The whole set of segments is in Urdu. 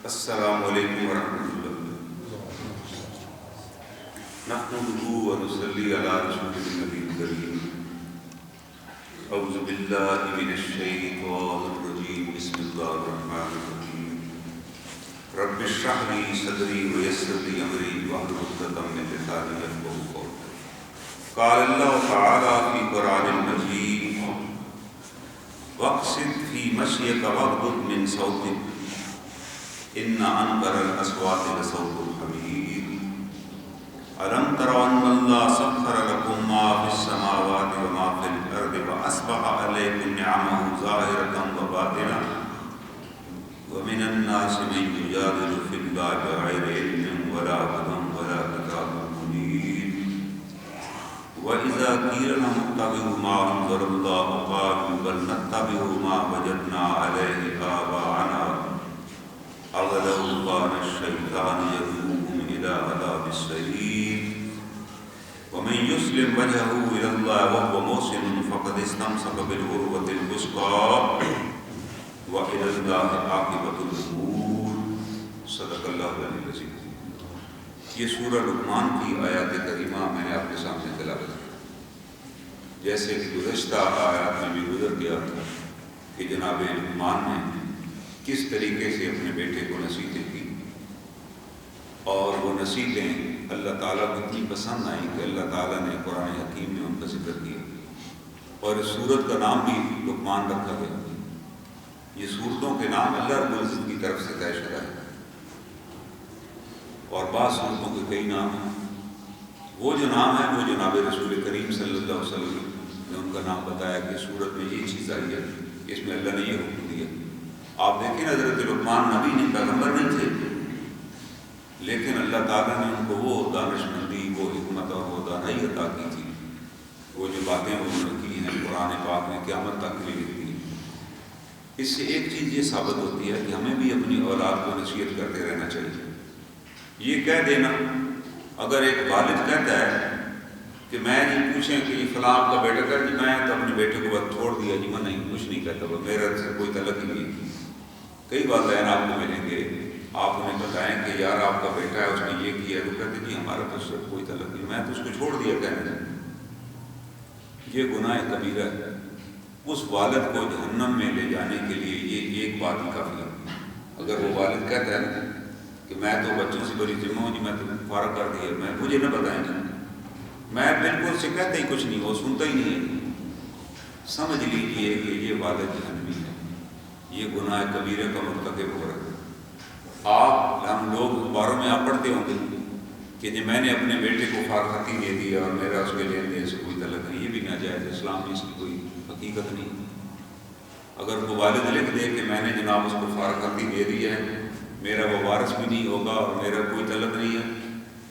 السلام علیکم ورحمۃ اللہ نحمده ونصلي على رسول النبي الكريم اعوذ باللہ من الشیطان الرجیم بسم اللہ الرحمن الرحیم رب اشرح لي صدری ويسر لي امری واحلل عقدۃ من لسانی يفقهوا قولی قال اللہ تعالی فی قرآن المجید واقصد فی مشیک واغضض من صوتک ان انکر الاصوات لصوت الحمیر الم تروا ان اللہ سخر لکم ما فی السماوات وما فی الارض واسبغ علیکم نعمہ ظاہرۃ وباطنہ ومن الناس من یجادل فی اللہ بغیر علم ولا هدى ولا کتاب منیر وَإِذَا قِيلَ لَهُمُ اتَّبِعُوا مَا أَنزَلَ اللَّهُ قَالُوا بَلْ نَتَّبِعُ مَا وَجَدْنَا عَلَيْهِ آبَاءَنَا أَوَلَوْ كَانَ الشَّيْطَانُ يَدْعُوهُمْ إِلَىٰ عَذَابِ السَّعِيرِ وَمَن يُسْلِمْ وَجْهَهُ إِلَى اللَّهِ وَهُوَ مُحْسِنٌ فَقَدِ اسْتَمْسَكَ بِالْعُرْوَةِ الْوُثْقَىٰ وَإِلَى اللَّهِ عَاقِبَةُ الْأُمُورِ صدق اللہ العلی العظیم۔ یہ سورہ لقمان کی آیات کریمہ میں نے آپ کے سامنے تلاوت کی، جیسے کہ گزشتہ آیات میں بھی گزر گیا کہ جناب لقمان نے کس طریقے سے اپنے بیٹے کو نصیحتیں کی، اور وہ نصیحتیں اللہ تعالیٰ کو اتنی پسند آئیں کہ اللہ تعالیٰ نے قرآن حکیم میں ان کا ذکر کیا، اور اس سورت کا نام بھی لقمان رکھا گیا۔ یہ سورتوں کے نام اللہ رب العزت کی طرف سے طے شدہ ہے، اور بعض سورتوں کے کئی نام ہیں۔ وہ جو نام ہے وہ جناب رسول کریم صلی اللہ علیہ وسلم نے ان کا نام بتایا کہ سورت میں یہ چیز آئی ہے، اس میں اللہ نے یہ حکم دیا۔ آپ دیکھیں حضرت لقمان نبی نہیں، پیغمبر نہیں تھے، لیکن اللہ تعالیٰ نے ان کو وہ دانش مندی، وہ حکمت اور وہ دانائی عطا کی تھی۔ وہ جو باتیں انہوں نے کی ہیں قرآن پاک میں قیامت تک کے لیے لکھی ہیں۔ اس سے ایک چیز یہ ثابت ہوتی ہے کہ ہمیں بھی اپنی اولاد کو نصیحت کرتے رہنا چاہیے۔ یہ کہہ دینا، اگر ایک والد کہتا ہے کہ میں نہیں پوچھیں کہ یہ فلاں آپ کا بیٹا کہتا جی میں تو اپنے بیٹے کو بس چھوڑ دیا جی، میں نہیں کچھ نہیں کہتا، وہ میرے سے کوئی تعلق ہی نہیں۔ کئی والدین آپ کو ملیں گے، آپ انہیں بتائیں کہ یار آپ کا بیٹا ہے اس نے یہ کیا ہے، تو کہتے جی ہمارا تو اس سے کوئی تعلق نہیں، میں تو اس کو چھوڑ دیا کہنے سے۔ یہ گناہ کبیرہ ہے۔ اس والد کو جہنم میں لے جانے کے لیے یہ ایک بات ہی کافی ہے۔ اگر وہ والد کہتا ہے کہ میں تو بچوں سے بڑی ذمہ ہوں جی، میں تو فارغ کر دیا، مجھے نہ بتائیں جی، میں بالکل سے کہتا ہی کچھ نہیں، وہ سنتا ہی نہیں ہے، سمجھ لیجیے کہ یہ والد جہنمی ہے، یہ گناہ کبیرہ کا مرتکب ہو رہا ہے۔ ہم لوگ اخباروں میں آپ پڑھتے ہوں گے کہ جی میں نے اپنے بیٹے کو فارغتی دے دی اور میرا اس کے لین دین سے کوئی تعلق نہیں، یہ بھی ناجائز، اسلام میں اس کی کوئی حقیقت نہیں۔ اگر کوئی والد لکھ دے کہ میں نے جناب اس کو فارغتی دے دی ہے، میرا وہ وارث بھی نہیں ہوگا اور میرا کوئی تعلق نہیں ہے،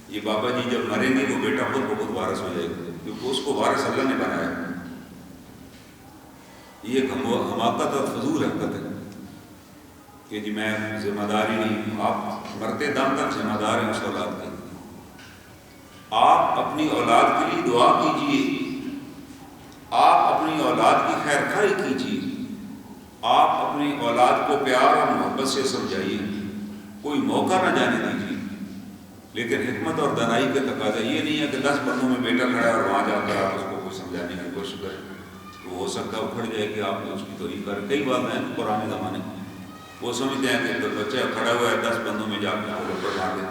یہ بابا جی جب مریں گے وہ بیٹا خود بخود وارث ہو جائے گا، کیونکہ اس کو وارث اللہ نے بنایا ہے۔ یہ ایک حماقت اور فضول حرکت ہے کہ جی میں ذمہ داری نہیں، آپ مرتے دم تک ذمہ دار ہیں اس اولاد کی۔ آپ اپنی اولاد کے لیے دعا کیجیے، آپ اپنی اولاد کی خیر خواہی کیجیے، آپ اپنی اولاد کو پیار اور محبت سے سمجھائیے، کوئی موقع نہ جانے دیجیے۔ لیکن حکمت اور دانائی کا تقاضا یہ نہیں ہے کہ 10 بندوں میں بیٹا کھڑا ہے اور وہاں جا کر آپ اس کو کوئی سمجھانے کی کوشش کریں، تو ہو سکتا ہے اکھڑ جائے کہ آپ نے اس کی توہین کر۔ کئی بات ہیں پرانے زمانے میں وہ سمجھتے ہیں کہ بچہ کھڑا ہوا ہے 10 بندوں میں جا کر اوپر مار دیں،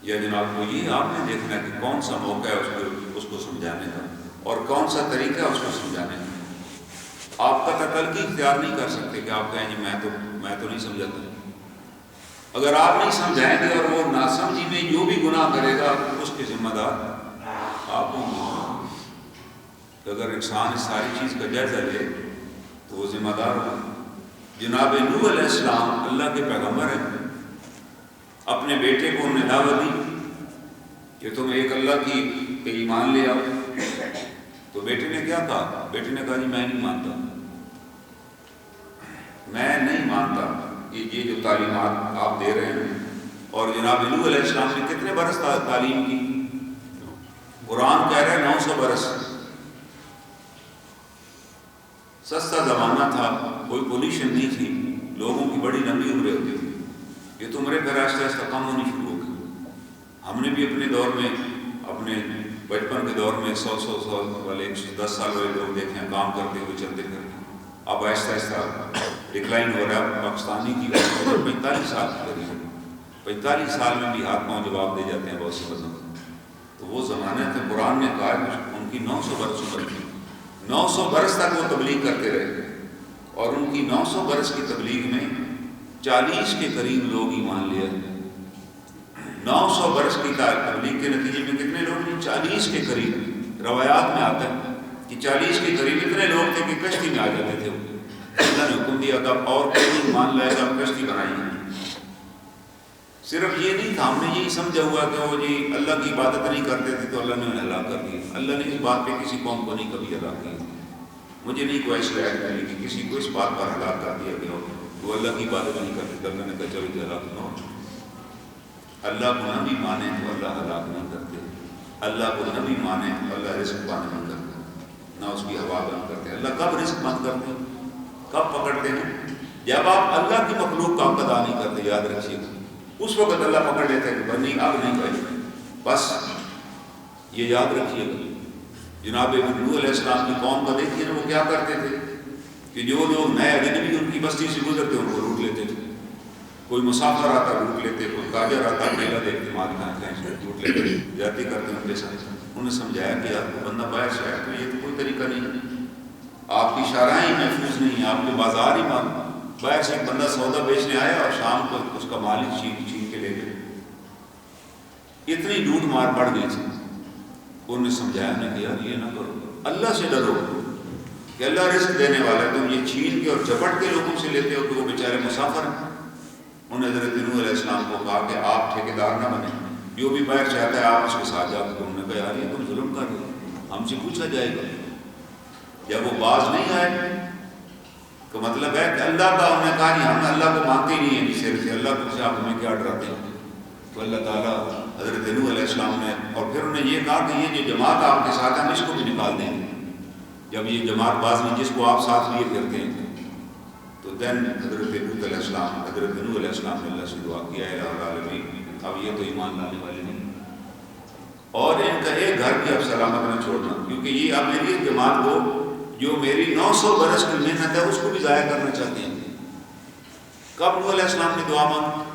یا جناب کو یہ آپ نے دیکھنا ہے کہ کون سا موقع ہے اس کو سمجھانے کا اور کون سا طریقہ ہے اس کو سمجھانے کا۔ آپ کا تلقی اختیار نہیں کر سکتے کہ آپ کہیں جی میں تو نہیں سمجھاتا۔ اگر آپ نہیں سمجھائیں گے اور وہ ناسمجھی میں جو بھی گناہ کرے گا اس کے ذمہ دار آپ ہوں گے۔ اگر انسان اس ساری چیز کا جائزہ لے تو وہ ذمہ دار ہوگا۔ جناب نوح علیہ السلام اللہ کے پیغمبر ہیں، اپنے بیٹے کو انہوں نے دعوت دی کہ تم ایک اللہ کی کہ ایمان لے آؤ، تو بیٹے نے کیا کہا؟ بیٹے نے کہا جی میں نہیں مانتا، میں نہیں مانتا یہ جو تعلیمات آپ دے رہے ہیں۔ اور جناب نوح علیہ السلام نے کتنے برس تعلیم کی؟ قرآن کہہ رہے ہیں 900 برس۔ سستا زمانہ تھا، کوئی پولیشن نہیں تھی، لوگوں کی بڑی لمبی عمریں ہوتی تھی، عمریں پھر آہستہ آہستہ کم ہونی شروع ہو گئی۔ ہم نے بھی اپنے دور میں، اپنے بچپن کے دور میں 100 سال والے 110 سال والے لوگ دیکھے ہیں کام کرتے ہوئے چلتے پھرتے۔ اب آہستہ آہستہ ڈکلائن ہو رہا ہے۔ پاکستانی کی 45 سال کی قریب، 45 سال میں بھی ہاتھ پاؤں جواب دے جاتے ہیں بہت سے بندوں کو۔ تو وہ زمانے تھے، قرآن نے کہا ان کی 900 برس عمر تھی، 900 برس تک وہ تبلیغ کرتے رہے، اور ان کی 900 برس کی تبلیغ میں 40 کے قریب لوگ ایمان لے آئے۔ 900 برس کی تبلیغ کے نتیجے میں کتنے لوگ ہیں؟ 40 کے قریب۔ روایات میں آتا ہے کہ 40 کے قریب اتنے لوگ تھے کہ کشتی میں آ جاتے تھے۔ اللہ نے حکم دیا تھا اور کوئی ایمان لائے گا کشتی بنائیے۔ صرف یہ نہیں تھا، ہم نے یہی سمجھا ہوا کہ وہ جی اللہ کی عبادت نہیں کرتے تھے تو اللہ نے انہیں ہلاک کر دیا۔ اللہ نے اس بات پہ کسی قوم کو نہیں کبھی ہلاک کیا۔ مجھے نہیں کوئی شکایت ملی کہ کسی کو اس بات پر ہلاک کر دیا گیا ہو وہ اللہ کی عبادت نہیں کرتے تو اللہ نے کہا چلو ہلاک نہ ہو۔ اللہ کو نہ بھی مانے تو اللہ ہلاک نہیں کرتے، اللہ کو نہ بھی مانے تو اللہ رزق بند نہیں کرتے، نہ اس کی ہوا بند کرتے۔ اللہ کب رزق بند کرتے ہیں، کب پکڑتے ہیں؟ جب آپ اللہ کی مخلوق کا حق ادا نہیں کرتے، یاد رکھیے اس وقت اللہ پکڑ لیتے ہیں کہ بنی اب نہیں کرے۔ بس یہ یاد رکھیے گا۔ جناب نوح علیہ السلام کی قوم کا دیکھیے نا، وہ کیا کرتے تھے کہ جو لوگ نئے اجنبی ان کی بستی سے گزرتے ان کو روک لیتے تھے۔ کوئی مسافر آتا روک لیتے، کوئی تاجر آتا میلہ دیکھتے مال کھائیں روک لیتے، زیادتی کرتے ان کے ساتھ۔ انہوں نے سمجھایا کہ آپ کو بندہ باہر سے آیا تو یہ تو کوئی طریقہ نہیں ہے، آپ کی شرائع ہی محفوظ نہیں ہیں، آپ کے بازار ہی بند۔ باہر سے ایک بندہ سودا بیچنے آیا اور شام کو اس کا مال ہی چھین کے لے گئے۔ اتنی لوٹ مار پڑ گئی تھی۔ انہوں نے سمجھایا نہیں کہ یار یہ نہ کرو، اللہ سے ڈرو کہ اللہ رزق دینے والا ہے، تم یہ چھین کے اور جھپٹ کے لوگوں سے لیتے ہو کہ وہ بیچارے مسافر ہیں۔ انہوں نے حضرت نوح علیہ السلام کو کہا کہ آپ ٹھیکیدار نہ بنیں، جو بھی باہر سے آتا ہے آپ اس کے ساتھ جاؤ۔ انہوں نے کہا یار یہ تم ظلم کر رہے ہو، ہم سے پوچھا جائے گا۔ جب وہ باز نہیں آئے تو مطلب ہے کہ اللہ کا، انہوں نے کہا نہیں ہم اللہ کو مانتے ہی نہیں ہیں، جسے اللہ کو سے آپ ہمیں کیا ڈراتے ہیں؟ تو اللہ تعالیٰ حضرت نوح علیہ السلام نے، اور پھر انہوں نے یہ کہا کہ یہ جو جماعت آپ کے ساتھ ہے ہم اس کو بھی نکال دیں گے۔ جب یہ جماعت باز میں جس کو آپ ساتھ لیے پھرتے ہیں تو دین حضرت نوح علیہ السلام نے اللہ سے دعا کیا ہے الہ العالمین اب یہ تو ایمان لانے والے نہیں، اور ان کا ایک گھر بھی اب سلامت نہ چھوڑنا، کیونکہ یہ اب میری جماعت کو جو میری 900 برس کی محنت ہے اس کو بھی ضائع کرنا چاہتے ہیں۔ کب نوح علیہ السلام نے دعا مانگی؟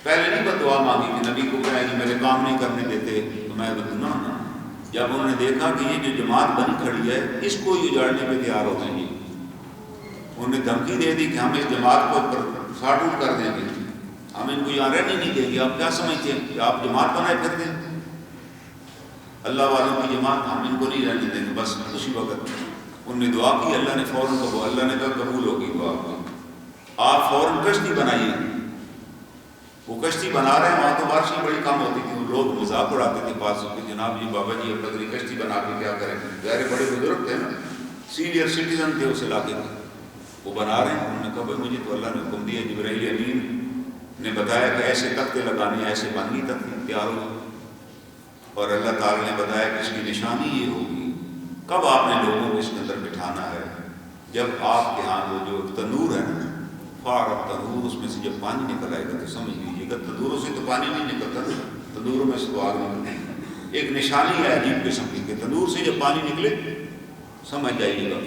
پہلے نہیں بس دعا مانگی کہ نبی کو کہا کہ میرے کام نہیں کرنے دیتے تو میں بدنا نا۔ جب انہوں نے دیکھا کہ یہ جو جماعت بنی کھڑی ہے اس کو ہی اجاڑنے پہ تیار ہو جائیں گے، انہوں نے دھمکی دے دی کہ ہم اس جماعت کو ساٹ آؤٹ کر دیں گے، ہم ان کو یہاں رہنے نہیں دیں گے۔ آپ کیا سمجھتے ہیں کہ آپ جماعت بنائے پھرتے ہیں؟ اللہ والوں کی جماعت ہم ان کو نہیں رہنے دیں گے۔ بس اسی وقت انہوں نے دعا کی، اللہ نے فوراً قبول، اللہ نے کہا قبول ہوگی دعا کو، آپ فوراً کشتی بنائیے۔ وہ کشتی بنا رہے ہیں، وہاں تو بارشیں بڑی کم ہوتی تھی، لوگ مذاق اڑاتے تھے پاس کہ جناب جی بابا جی اب تک کشتی بنا کے کیا کریں، ظاہر بڑے بزرگ تھے نا، سینئر سٹیزن تھے اس علاقے کے، وہ بنا رہے ہیں۔ انہوں نے کہا بھائی مجھے تو اللہ نے حکم دیا، جبرائیل امین نے بتایا کہ ایسے تختے لگانے، ایسے بننی تختے تیار ہو، اور اللہ تعالیٰ نے بتایا کہ اس کی نشانی یہ ہوگی کب آپ نے لوگوں کو اس کے اندر بٹھانا ہے، جب آپ کے ہاں وہ جو تنور ہے نا، فارغ تنور، اس میں سے جب پانی نکل آئے گا تو سمجھ لیجیے گا تندوروں سے تو پانی نہیں نکلتا، تندوروں میں سے تو آگ نکلتی ہے، ایک نشانی ہے عجیب قسم کی کہ تندور سے جب پانی نکلے سمجھ جائیے گا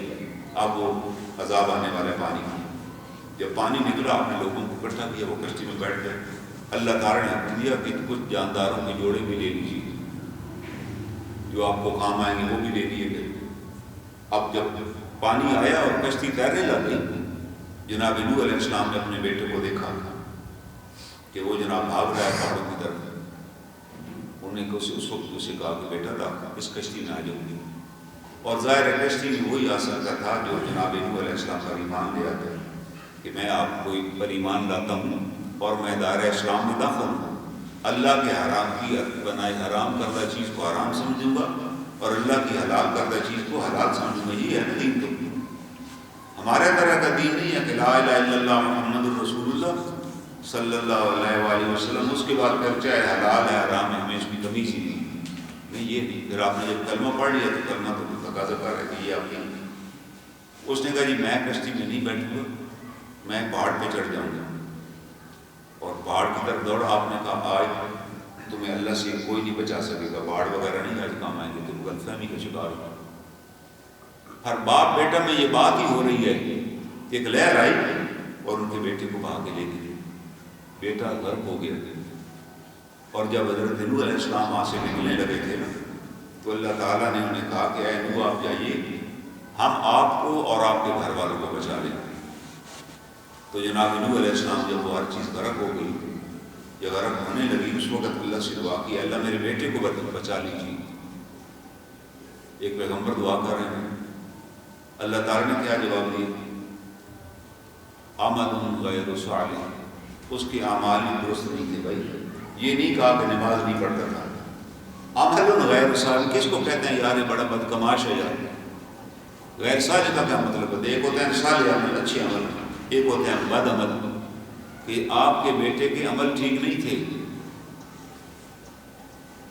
اب وہ عذاب آنے والا پانی۔ جب پانی نکلا آپ نے لوگوں کو اکٹھا کیا، وہ کشتی میں بیٹھ گئے۔ اللہ تعالیٰ نے حکم دیا کہ کچھ جانداروں کے جوڑے بھی لے لیجیے، جو آپ کو کام آئیں گے وہ بھی لے لیے گئے۔ اب جب پانی آیا اور کشتی تیرنے لگ گئی، جناب نوح علیہ السلام نے اپنے بیٹے کو دیکھا کہ وہ جناب بھاگ رہا ہے پہاڑوں کی طرف۔ انہوں نے اس وقت اسے کہا کہ بیٹا اس کشتی میں آ جاؤ گی، اور ظاہر ہے کشتی میں وہی آ سکتا تھا جو جناب نوح علیہ السلام پر ایمان لے آتے کہ میں آپ کو پر ایمان لاتا ہوں اور میں دائرہ اسلام میں داخل ہوں، اللہ کے حرام کی بنائے حرام کردہ چیز کو حرام سمجھوں گا اور اللہ کی حلال کردہ چیز کو حلال سمجھوں گا۔ یہ ہے نا دین، تو ہمارے طرح کا دین نہیں ہے کہ لا الہ الا اللہ محمد الرسول اللہ صلی اللہ علیہ وآلہ وسلم، اس کے بعد پھر چاہے حلال ہے حرام ہے ہمیں اس کی تمیز ہی نہیں، یہ نہیں۔ پھر آپ نے جب کلمہ پڑھ لیا تو کلمہ تو تقاضا کر رہے کہ یہ آپ کی۔ اس نے کہا جی میں کشتی میں نہیں بیٹھوں گا، میں پہاڑ پہ چڑھ جاؤں گا، اور پہاڑ کی کی طرف دوڑا. آپ نے کہا آج تمہیں اللہ سے کوئی نہیں بچا سکے گا, باڑ وغیرہ نہیں آج کام آئیں گے, تم غلط فہمی کا شکار ہو. ہر باپ بیٹا میں یہ بات ہی ہو رہی ہے کہ ایک لہر آئی اور ان کے بیٹے کو بہا کے لے گئی. بیٹا غرق ہو گیا. اور جب حضرت نوح علیہ السلام وہاں سے نکلنے لگے تھے تو اللہ تعالیٰ نے انہیں کہا کہ اے نوح آپ جائیے, ہم آپ کو اور آپ کے گھر والوں کو بچا لیں. تو جناب نوح علیہ السلام جب وہ ہر چیز غرق ہو گئی یا غرق ہونے لگی, اس وقت اللہ سے دعا کی اللہ میرے بیٹے کو بچا لیجیے. ایک پیغمبر دعا کر رہے ہیں, اللہ تعالیٰ نے کیا جواب دیا؟ عمل غیر صالح, اس کے اعمال بھی درست نہیں تھے. بھائی یہ نہیں کہا کہ نماز نہیں پڑھتا تھا. عمل غیر صالح کس کو کہتے ہیں یار؟ یہ بڑا بدکماش ہے یار. غیر صالح کا کیا مطلب ہے؟ ایک ہوتا ہے صالح عمل, اچھے عمل, ایک ہوتے ہیں بد عمل. کہ آپ کے بیٹے کے عمل ٹھیک نہیں تھے.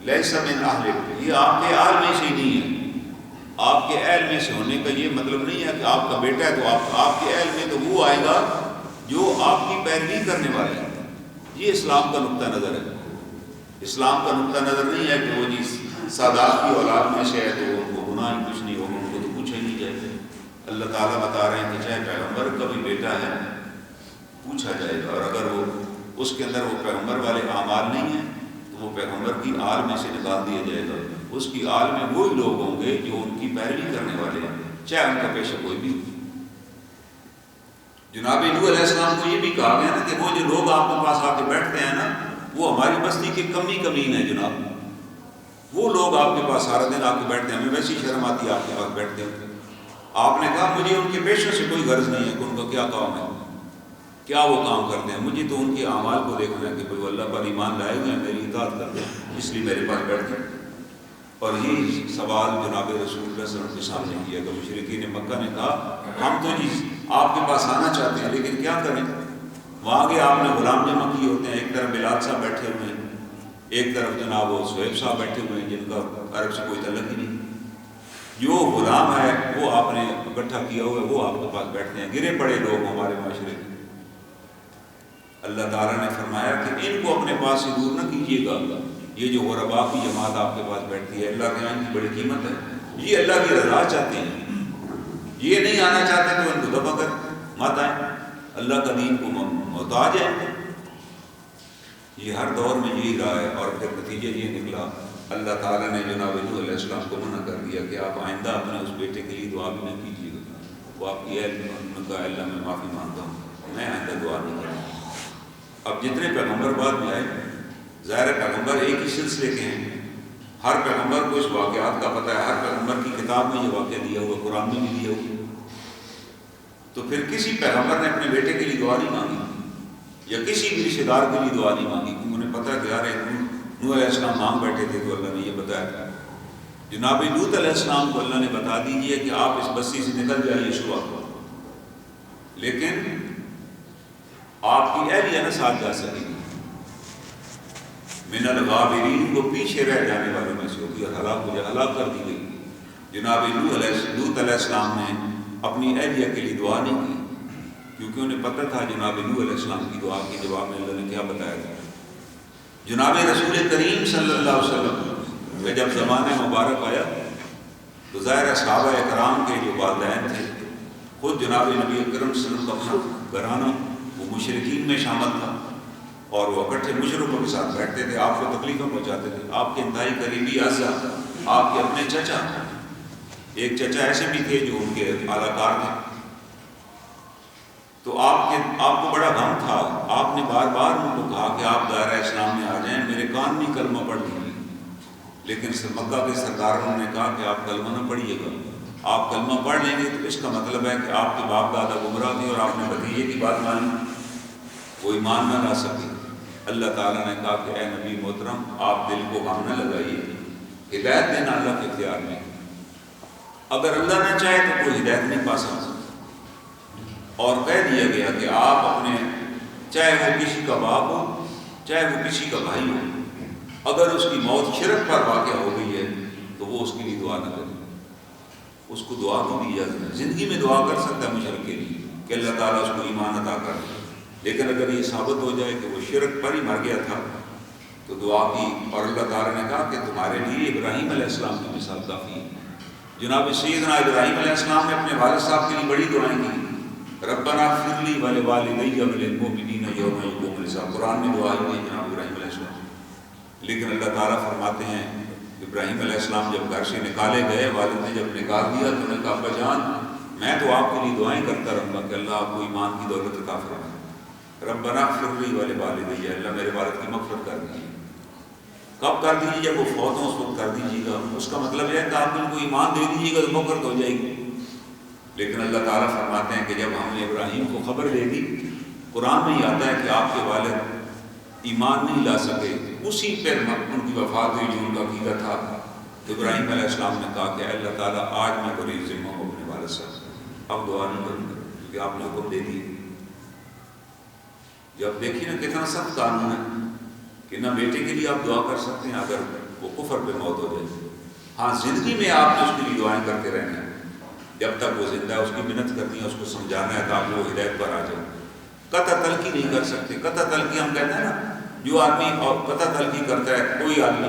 لیس من اہلک, یہ آپ کے اہل میں سے ہی نہیں ہے. آپ کے اہل میں سے ہونے کا یہ مطلب نہیں ہے کہ آپ کا بیٹا ہے تو آپ کے اہل میں تو وہ آئے گا جو آپ کی پیروی کرنے والے ہیں. یہ اسلام کا نقطہ نظر ہے. اسلام کا نقطہ نظر نہیں ہے کہ وہ جی سادات کی اولاد میں سے ہے تو ان کو گناہ ہی کچھ نہیں ہوگا, ان کو تو پوچھا ہی نہیں جائے. اللہ تعالیٰ بتا رہے ہیں کہ چاہے پیغمبر کا بھی بیٹا ہے پوچھا جائے گا, اور اگر وہ اس کے اندر وہ پیغمبر والے اعمال نہیں ہیں تو وہ پیغمبر کی آل میں سے نکال دیا جائے گا. اس کی آل میں وہی لوگ ہوں گے جو ان کی پیروی کرنے والے ہیں, چاہے ان کا پیشہ کوئی بھی ہو. جناب نوح علیہ السلام کو یہ بھی کہا گیا نا کہ وہ جو لوگ آپ کے پاس آ کے بیٹھتے ہیں نا وہ ہماری بستی کے کمی کمین ہیں. جناب وہ لوگ آپ کے پاس سارا دن آ کے بیٹھتے ہیں, ہمیں ویسی شرم آتی ہے آپ کے پاس بیٹھتے ہیں. آپ نے کہا مجھے ان کے پیشوں سے کوئی غرض نہیں ہے کہ ان کا کیا کام ہے, کیا وہ کام کرتے ہیں. مجھے تو ان کے اعمال کو دیکھنا ہے کہ وہ اللہ پر ایمان لائے ہوئے ہیں, میری اطاعت کرتے ہیں, اس لیے میرے پاس بیٹھتے ہیں. اور یہ سوال جناب رسول اللہ صلی اللہ علیہ وسلم کے سامنے کیا کہ مشرکین مکہ نے کہا ہم تو جی آپ کے پاس آنا چاہتے ہیں لیکن کیا کریں. وہاں کے آپ نے غلام جمع کیے ہوتے ہیں, ایک طرف بلال صاحب بیٹھے ہوئے ہیں, ایک طرف جناب وہ سہیب صاحب بیٹھے ہوئے ہیں جن کا عرب سے کوئی تعلق ہی نہیں. جو غلام ہے وہ آپ نے اکٹھا کیا ہوا ہے وہ آپ کے پاس بیٹھتے ہیں, گرے پڑے لوگ ہمارے معاشرے میں. اللہ تعالیٰ نے فرمایا کہ ان کو اپنے پاس سے دور نہ کیجیے گا. یہ جو غربا کی جماعت آپ کے پاس بیٹھتی ہے اللہ کے یہاں کی بڑی قیمت ہے, یہ اللہ کی رضا چاہتے ہیں, یہ نہیں آنا چاہتے تو ان کو دبا کر مت آئیں, اللہ کا دین کو محتاج ہے. یہ ہر دور میں یہی رہا ہے. اور پھر نتیجہ یہ نکلا اللہ تعالیٰ نے جناب نوح علیہ السلام کو منع کر دیا کہ آپ آئندہ اپنے اس بیٹے کے لیے دعا بھی نہ کیجیے گا. وہ آپ کی ان کا اللہ میں معافی مانگتا ہوں, میں آئندہ دعا نہیں کروں. اب جتنے پیغمبر بعد میں آئے ظاہر پیغمبر ایک ہی سلسلے کے ہیں, ہر پیغمبر کو اس واقعات کا پتہ ہے, ہر پیغمبر کی کتاب میں یہ واقعہ دیا ہوا, قرآن میں بھی دیا ہوا. تو پھر کسی پیغمبر نے اپنے بیٹے کے لیے دعا نہیں مانگی یا کسی بھی رشتے دار کے لیے دعا نہیں مانگی کیونکہ انہیں پتہ ہے کہ یار نوح علیہ السلام مانگ بیٹھے تھے تو اللہ نے یہ بتایا. جناب لوط علیہ السلام کو اللہ نے بتا دیجیے کہ آپ اس بستی سے نکل جائیے صبح کو, لیکن آپ کی اہلیہ نہ ساتھ جا سکے گی. من الغابرین کو پیچھے رہ جانے والوں میں سے ہوگی اور ہلاک کر دی گئی. جناب لوط علیہ السلام نے اپنی اہلیہ کے لیے دعا نہیں کی کیونکہ انہیں پتہ تھا جناب نوح علیہ السلام کی دعا کے جواب میں اللہ نے کیا بتایا تھا. جناب رسول کریم صلی اللہ علیہ وسلم کا جب زمانہ مبارک آیا تو ظاہر صحابہ اکرام کے جو والدین تھے, خود جناب نبی اکرم صلی اللہ علیہ وسلم کا گھرانہ وہ مشرکین میں شامل تھا اور وہ اکٹھے مشرکوں کے ساتھ بیٹھتے تھے, آپ کو تکلیفیں پہنچاتے تھے. آپ کے انتہائی قریبی اعزا آپ کے اپنے چچا, ایک چچا ایسے بھی تھے جو ان کے اعلیٰ کار تھے, تو آپ کو بڑا غم تھا. آپ نے بار بار ان کو کہا کہ آپ دائرہ اسلام میں آ جائیں, میرے کان بھی کلمہ پڑھ دیجیے, لیکن مکہ کے سرداروں نے کہا کہ آپ کلمہ نہ پڑھیے گا. آپ کلمہ پڑھ لیں گے تو اس کا مطلب ہے کہ آپ کے باپ دادا گمراہ تھے اور آپ نے بھتیجے کی بات مانی, وہ ایمان نہ لا سکے. اللہ تعالیٰ نے کہا کہ اے نبی محترم آپ دل کو غم نہ لگائیے, ہدایت دینا اللہ کے اختیار میں, اگر اللہ نہ چاہے تو کوئی ہدایت نہیں پا سکتا. اور کہہ دیا گیا کہ آپ اپنے چاہے وہ کسی کا باپ ہو چاہے وہ کسی کا بھائی ہو, اگر اس کی موت شرک پر واقع ہو گئی ہے تو وہ اس کے لیے دعا نہ کرے. اس کو دعا کو دی جاتی ہے, زندگی میں دعا کر سکتا ہے مشرک کے لیے کہ اللہ تعالیٰ اس کو ایمان عطا کر دے, لیکن اگر یہ ثابت ہو جائے کہ وہ شرک پر ہی مر گیا تھا تو دعا کی، اور اللہ تعالیٰ نے کہا کہ تمہارے لیے ابراہیم علیہ السلام کی مثال کافی ہے۔ جناب سیدنا ابراہیم علیہ السلام نے اپنے والد صاحب کے لیے بڑی دعائیں کی، ربنا اغفر لی ولوالدی وللمؤمنین یوم یقوم الحساب، قرآن میں دعا ہے جناب ابراہیم علیہ السلام۔ لیکن اللہ تعالیٰ فرماتے ہیں ابراہیم علیہ السلام جب گھر سے نکالے گئے، والد نے جب نکال دیا تو انہوں نے کہا ابا جان میں تو آپ کے لیے دعائیں کرتا رہوں گا کہ اللہ آپ کو ایمان کی دولت عطا فرمائے، ربنا اغفر لی ولوالدی، اللہ میرے والد کی مغفرت کر دیجیے۔ کب کر دیجیے؟ جب وہ فوت ہوں اس وقت کر دیجیے گا۔ اس کا مطلب ہے کہ آپ ان کو ایمان دے دیجیے گا تو مغفرت ہو جائے گی۔ لیکن اللہ تعالیٰ فرماتے ہیں کہ جب ہم نے ابراہیم کو خبر دے دی، قرآن میں ہی آتا ہے کہ آپ کے والد ایمان نہیں لا سکے، اسی پر ان کی وفات ہوئی جو ان کا عقیدہ تھا۔ تو ابراہیم علیہ السلام نے کہا کہ اللہ تعالیٰ آج میں بری ذمہ ہوں اپنے والد صاحب، اب دعا نہیں کروں گا کیونکہ آپ نے حکم دے دی۔ جب دیکھیے نا کتنا سخت قانون ہے کہ نہ بیٹے کے لیے آپ دعا کر سکتے ہیں اگر وہ کفر پہ موت ہو جائے۔ ہاں زندگی میں آپ نے اس کے لیے دعائیں کرتے رہنا ہے، جب تک وہ زندہ ہے اس کی محنت کرنی ہے، اس کو سمجھانا ہے تاکہ وہ ہدایت پر آ جائے۔ قطع تلقی نہیں کر سکتے۔ قطع تلقی ہم کہتے ہیں نا، جو آدمی اور قطع تلقی کرتا ہے، کوئی آدمی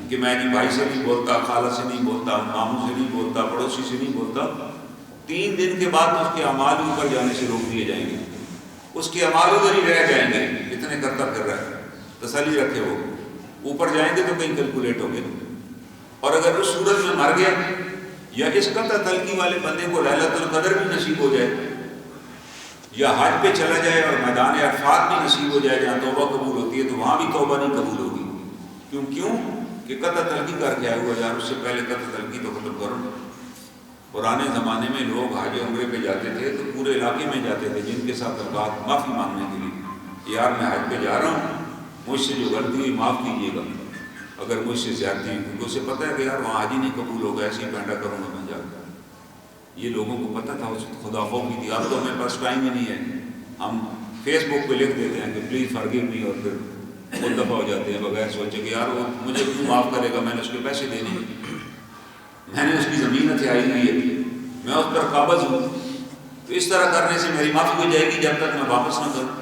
کہ میں جی بھائی سے نہیں بولتا، خالہ سے نہیں بولتا، ماموں سے نہیں بولتا، پڑوسی سے نہیں بولتا، 3 دن کے بعد اس کے اعمال اوپر جانے سے روک دیے جائیں گے، اس کے اعمال ادھر ہی رہ جائیں گے، اتنے کرتا پھر رہا ہے۔ تسلی رکھے وہ اوپر جائیں گے تو کہیں کیلکولیٹ ہوں گے۔ اور اگر اس صورت میں مر گیا یا اس قطع تلقی والے بندے کو ليلۃ القدر بھی نصیب ہو جائے یا حج پہ چلا جائے اور میدان عرفات بھی نصیب ہو جائے جہاں توبہ قبول ہوتی ہے، تو وہاں بھی توبہ نہیں قبول ہوگی۔ کیوں کہ قطع تلقی کر کے آئے ہوا یار، اس سے پہلے قطع تلقی تو ختم کرو۔ پرانے زمانے میں لوگ حج عمرے پہ جاتے تھے تو پورے علاقے میں جاتے تھے جن کے ساتھ تعلقات معافی مانگنے کے لیے، یار میں حج پہ جا رہا ہوں، مجھ سے جو غلطی ہوئی معاف کیجیے گا، اگر مجھ سے زیادتی ہوئی، کیونکہ اسے پتہ ہے کہ یار وہاں حج ہی نہیں قبول ہوگا، ایسے ہی پینڈا کروں گا میں جا کر۔ یہ لوگوں کو پتہ تھا، اس خدا خوفی تھی۔ اب تو ہمیں پاس ٹائم ہی نہیں ہے، ہم فیس بک پہ لکھ دیتے ہیں کہ پلیز فارگیو می، اور پھر خود دفعہ ہو جاتے ہیں بغیر سوچے کہ یار وہ مجھے کیوں معاف کرے گا، میں نے اس کے پیسے دینے ہیں، میں نے اس کی زمین ہتھیائی ہوئی ہے، میں اس پر قابض ہوں، تو اس طرح کرنے سے میری معافی ہو جائے گی جب تک میں واپس نہ کروں۔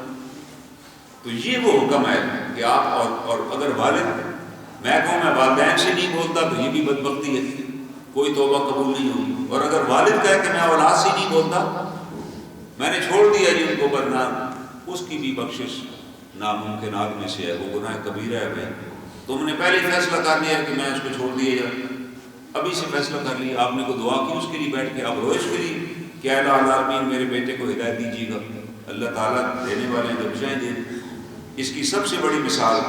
تو یہ وہ حکم ہے کہ آپ اور اگر والد، میں کہوں میں والدین سے نہیں بولتا تو یہ بھی بدبختی ہے، کوئی توبہ قبول نہیں ہوگی۔ اور اگر والد کہے کہ میں اولاد سے نہیں بولتا، میں نے چھوڑ دیا جی ان کو برنا، اس کی بھی بخشش ناممکنات میں سے ہے، وہ گناہ کبیرہ ہے بھائی۔ تم نے پہلے ہی فیصلہ کر لیا کہ میں اس کو چھوڑ دیا جائے، ابھی سے فیصلہ کر لیا، آپ نے کو دعا کی اس کے لیے بیٹھ کے، اب روئے اس کے لیے کہ اے العالمین میرے بیٹے کو ہدایت دیجیے گا۔ اللہ تعالیٰ دینے والے ہیں، جب چاہیں دے۔ اس کی سب سے بڑی مثال